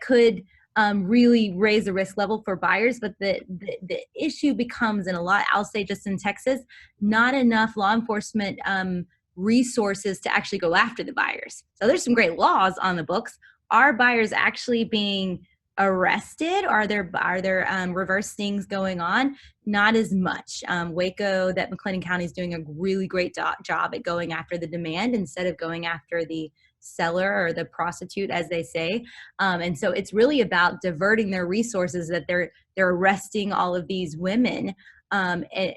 could really raise the risk level for buyers. But the issue becomes, in a lot, I'll say just in Texas, not enough law enforcement resources to actually go after the buyers. So there's some great laws on the books. Are buyers actually being arrested? Are there reverse stings going on? Not as much. Waco, that McLennan County is doing a really great job at going after the demand instead of going after the seller or the prostitute, as they say. And so it's really about diverting their resources, that they're arresting all of these women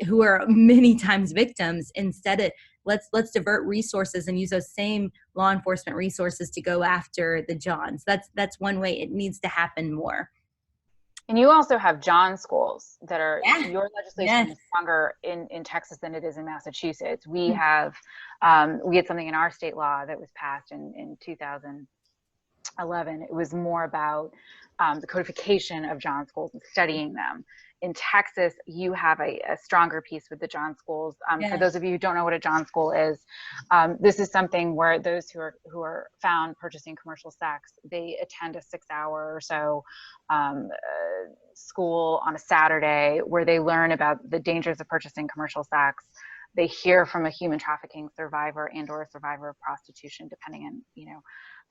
who are many times victims. Instead of let's divert resources and use those same law enforcement resources to go after the Johns. That's one way it needs to happen more. And you also have John schools that are, your legislation Yes. is stronger in Texas than it is in Massachusetts. We have, we had something in our state law that was passed in 2011. It was more about the codification of John schools and studying them. In Texas, you have a stronger piece with the John schools. Yes. For those of you who don't know what a John school is, this is something where those who are found purchasing commercial sex, they attend a 6-hour or so school on a Saturday where they learn about the dangers of purchasing commercial sex. They hear from a human trafficking survivor and/or a survivor of prostitution, depending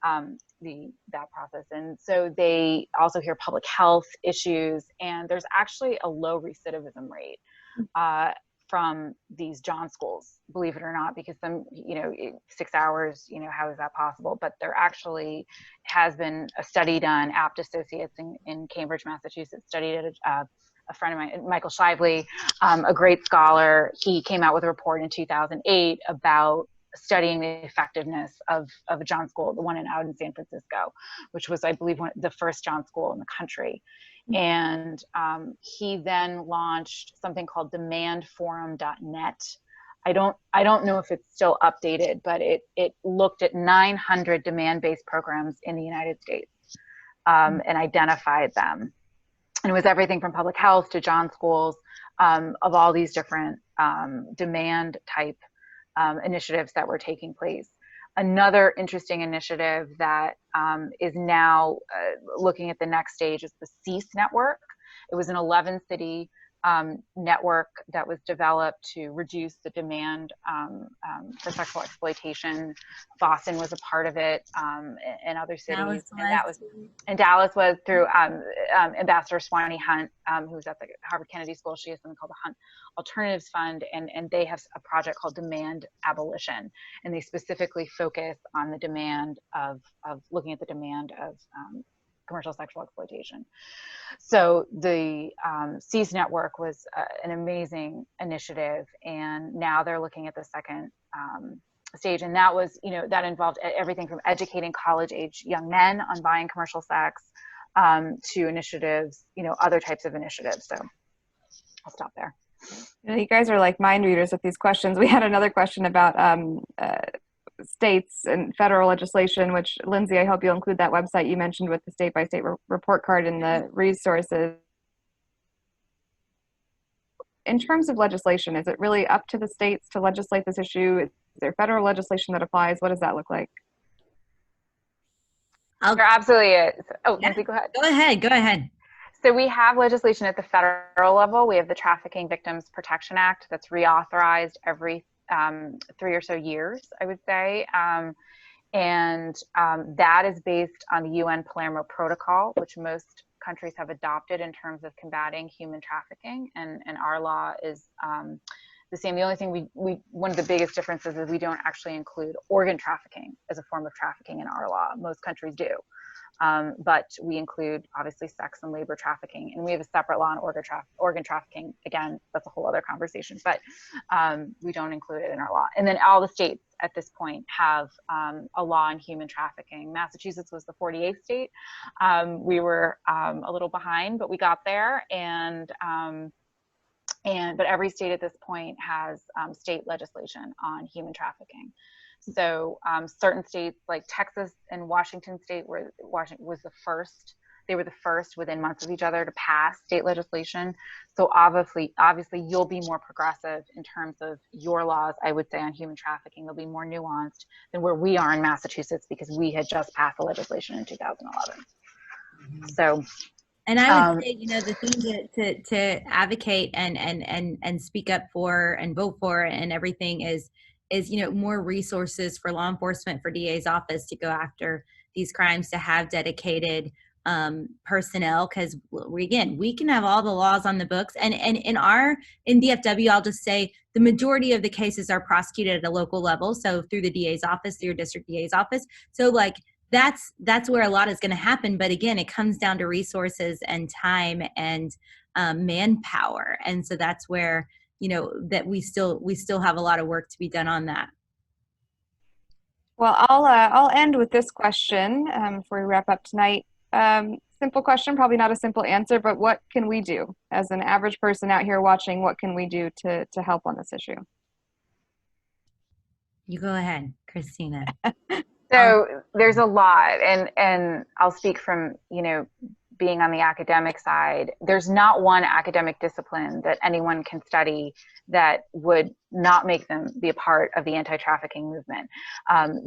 on that process. And so they also hear public health issues, and there's actually a low recidivism rate from these John schools, believe it or not, because some, 6 hours, how is that possible? But there actually has been a study done. Apt Associates in Cambridge, Massachusetts, studied it. A friend of mine, Michael Shively, a great scholar, he came out with a report in 2008 about studying the effectiveness of a John school, the one out in San Francisco, which was, I believe, the first John school in the country. And he then launched something called demandforum.net. I don't know if it's still updated, but it looked at 900 demand-based programs in the United States and identified them. And it was everything from public health to John schools, of all these different demand type initiatives that were taking place. Another interesting initiative that is now looking at the next stage is the CEASE network. It was an 11-city network that was developed to reduce the demand for sexual exploitation. Boston was a part of it, and other cities. Dallas was through Ambassador Swanee Hunt, who was at the Harvard Kennedy School. She has something called the Hunt Alternatives Fund, and they have a project called Demand Abolition, and they specifically focus on the demand of looking at the demand of commercial sexual exploitation. So the CEASE network was an amazing initiative, and now they're looking at the second stage, and that was, that involved everything from educating college-age young men on buying commercial sex to initiatives, other types of initiatives. So I'll stop there. You guys are like mind readers with these questions. We had another question about states and federal legislation, which, Lindsey, I hope you'll include that website you mentioned with the state-by-state report card and the resources. In terms of legislation, is it really up to the states to legislate this issue? Is there federal legislation that applies? What does that look like? There absolutely is. Oh, yeah. Lindsey, go ahead. Go ahead. So we have legislation at the federal level. We have the Trafficking Victims Protection Act that's reauthorized every 3 or so years, I would say. And that is based on the UN Palermo Protocol, which most countries have adopted in terms of combating human trafficking. And our law is the same. The only thing one of the biggest differences is we don't actually include organ trafficking as a form of trafficking in our law. Most countries do. But we include, obviously, sex and labor trafficking, and we have a separate law on organ trafficking. Again, that's a whole other conversation, but we don't include it in our law. And then all the states at this point have a law on human trafficking. Massachusetts was the 48th state. We were a little behind, but we got there, but every state at this point has state legislation on human trafficking. So certain states like Texas and Washington State, where Washington was the first, they were the first within months of each other to pass state legislation. So obviously you'll be more progressive in terms of your laws, I would say, on human trafficking. They'll be more nuanced than where we are in Massachusetts, because we had just passed the legislation in 2011. So, and I would say, you know, the thing to advocate and speak up for and vote for and everything is, you know, more resources for law enforcement, for DA's office to go after these crimes, to have dedicated personnel, because we can have all the laws on the books, and in DFW, I'll just say the majority of the cases are prosecuted at a local level, so through the DA's office, through your district DA's office. So like that's where a lot is going to happen. But again, it comes down to resources and time and manpower, and so that's where, you know, that we still have a lot of work to be done on that. Well, I'll end with this question before we wrap up tonight. Simple question, probably not a simple answer, but what can we do as an average person out here watching? What can we do to help on this issue? You go ahead, Christina. So there's a lot, and I'll speak from, you know, being on the academic side. There's not one academic discipline that anyone can study that would not make them be a part of the anti-trafficking movement.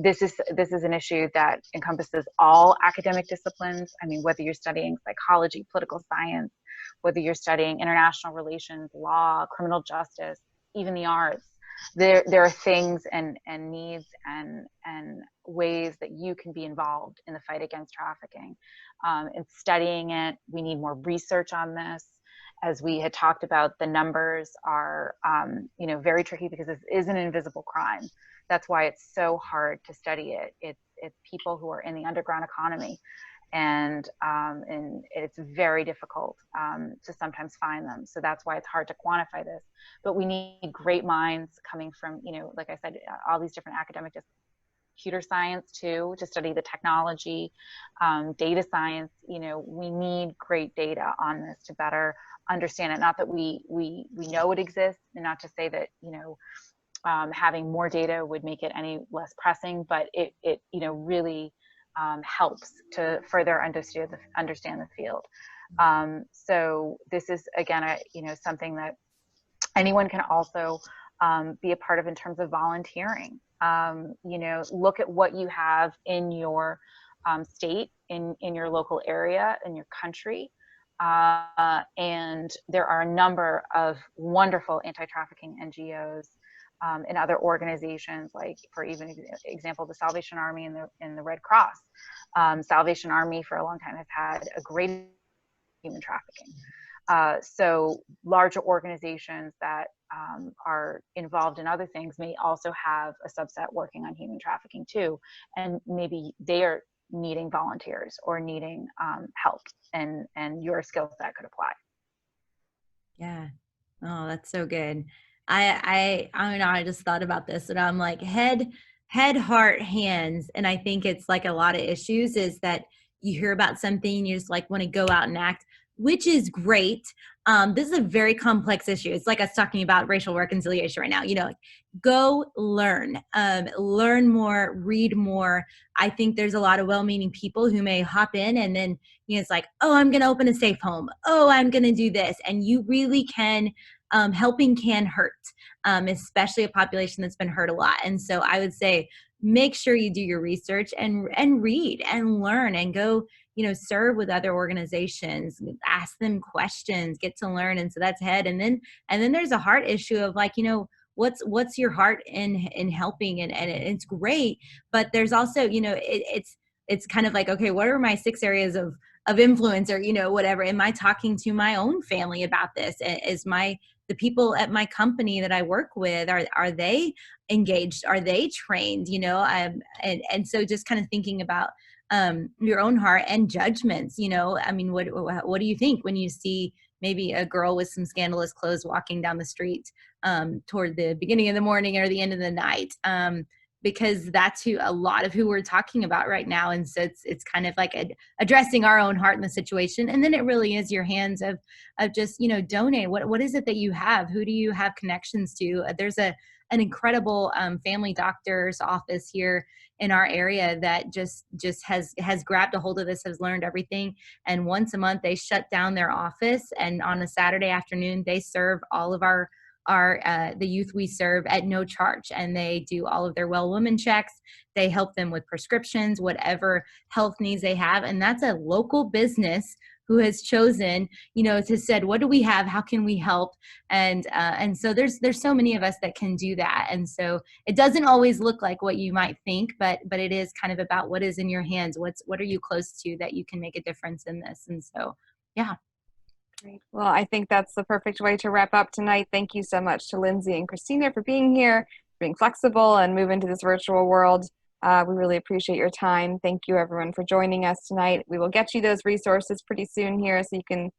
This is an issue that encompasses all academic disciplines. I mean, whether you're studying psychology, political science, whether you're studying international relations, law, criminal justice, even the arts, there are things and needs and ways that you can be involved in the fight against trafficking. And studying it, we need more research on this. As we had talked about, the numbers are, you know, very tricky because this is an invisible crime. That's why it's so hard to study it. It's people who are in the underground economy, and it's very difficult to sometimes find them. So that's why it's hard to quantify this. But we need great minds coming from, you know, like I said, all these different academic disciplines. Computer science too, to study the technology, data science. You know, we need great data on this to better understand it. Not that we know it exists, and not to say that, you know, having more data would make it any less pressing, but it you know, really helps to further understand the field. So this is, again, you know, something that anyone can also be a part of in terms of volunteering. You know, look at what you have in your state, in your local area, in your country. And there are a number of wonderful anti-trafficking NGOs and other organizations, like, for even example, the Salvation Army and the Red Cross. Salvation Army for a long time has had a great human trafficking. So larger organizations that are involved in other things may also have a subset working on human trafficking too, and maybe they are needing volunteers or needing help, and your skill set could apply. Yeah. Oh, that's so good. I don't know, I just thought about this, and I'm like, head, heart, hands. And I think it's like a lot of issues is that you hear about something and you just like want to go out and act, which is great. This is a very complex issue. It's like us talking about racial reconciliation right now. You know, go learn more, read more. I think there's a lot of well-meaning people who may hop in and then, you know, it's like, oh, I'm going to open a safe home. Oh, I'm going to do this. And you really can, helping can hurt, especially a population that's been hurt a lot. And so I would say, make sure you do your research and read and learn and go, you know, serve with other organizations, ask them questions, get to learn. And so that's head. And then there's a heart issue of like, you know, what's your heart in helping? And it's great. But there's also, you know, it's kind of like, okay, what are my 6 areas of influence, or, you know, whatever? Am I talking to my own family about this? Is the people at my company that I work with, are they engaged? Are they trained? You know, and so just kind of thinking about your own heart and judgments. You know, I mean, what do you think when you see maybe a girl with some scandalous clothes walking down the street toward the beginning of the morning or the end of the night? Because that's a lot of who we're talking about right now. And so it's kind of like addressing our own heart in the situation. And then it really is your hands of just, you know, donate. What is it that you have? Who do you have connections to? There's a an incredible family doctor's office here in our area that just has grabbed a hold of this, has learned everything. And once a month they shut down their office, and on a Saturday afternoon they serve all of the youth we serve at no charge, and they do all of their well woman checks. They help them with prescriptions, whatever health needs they have. And that's a local business who has chosen, to said, what do we have? How can we help? And so there's so many of us that can do that. And so it doesn't always look like what you might think, but it is kind of about what is in your hands. What are you close to that you can make a difference in this? And so, yeah. Great. Well, I think that's the perfect way to wrap up tonight. Thank you so much to Lindsey and Christina for being here, being flexible and move into this virtual world. We really appreciate your time. Thank you everyone for joining us tonight. We will get you those resources pretty soon here so you can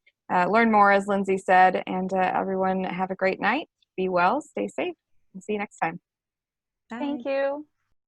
learn more, as Lindsey said, and everyone have a great night. Be well, stay safe, and see you next time. Bye. Thank you.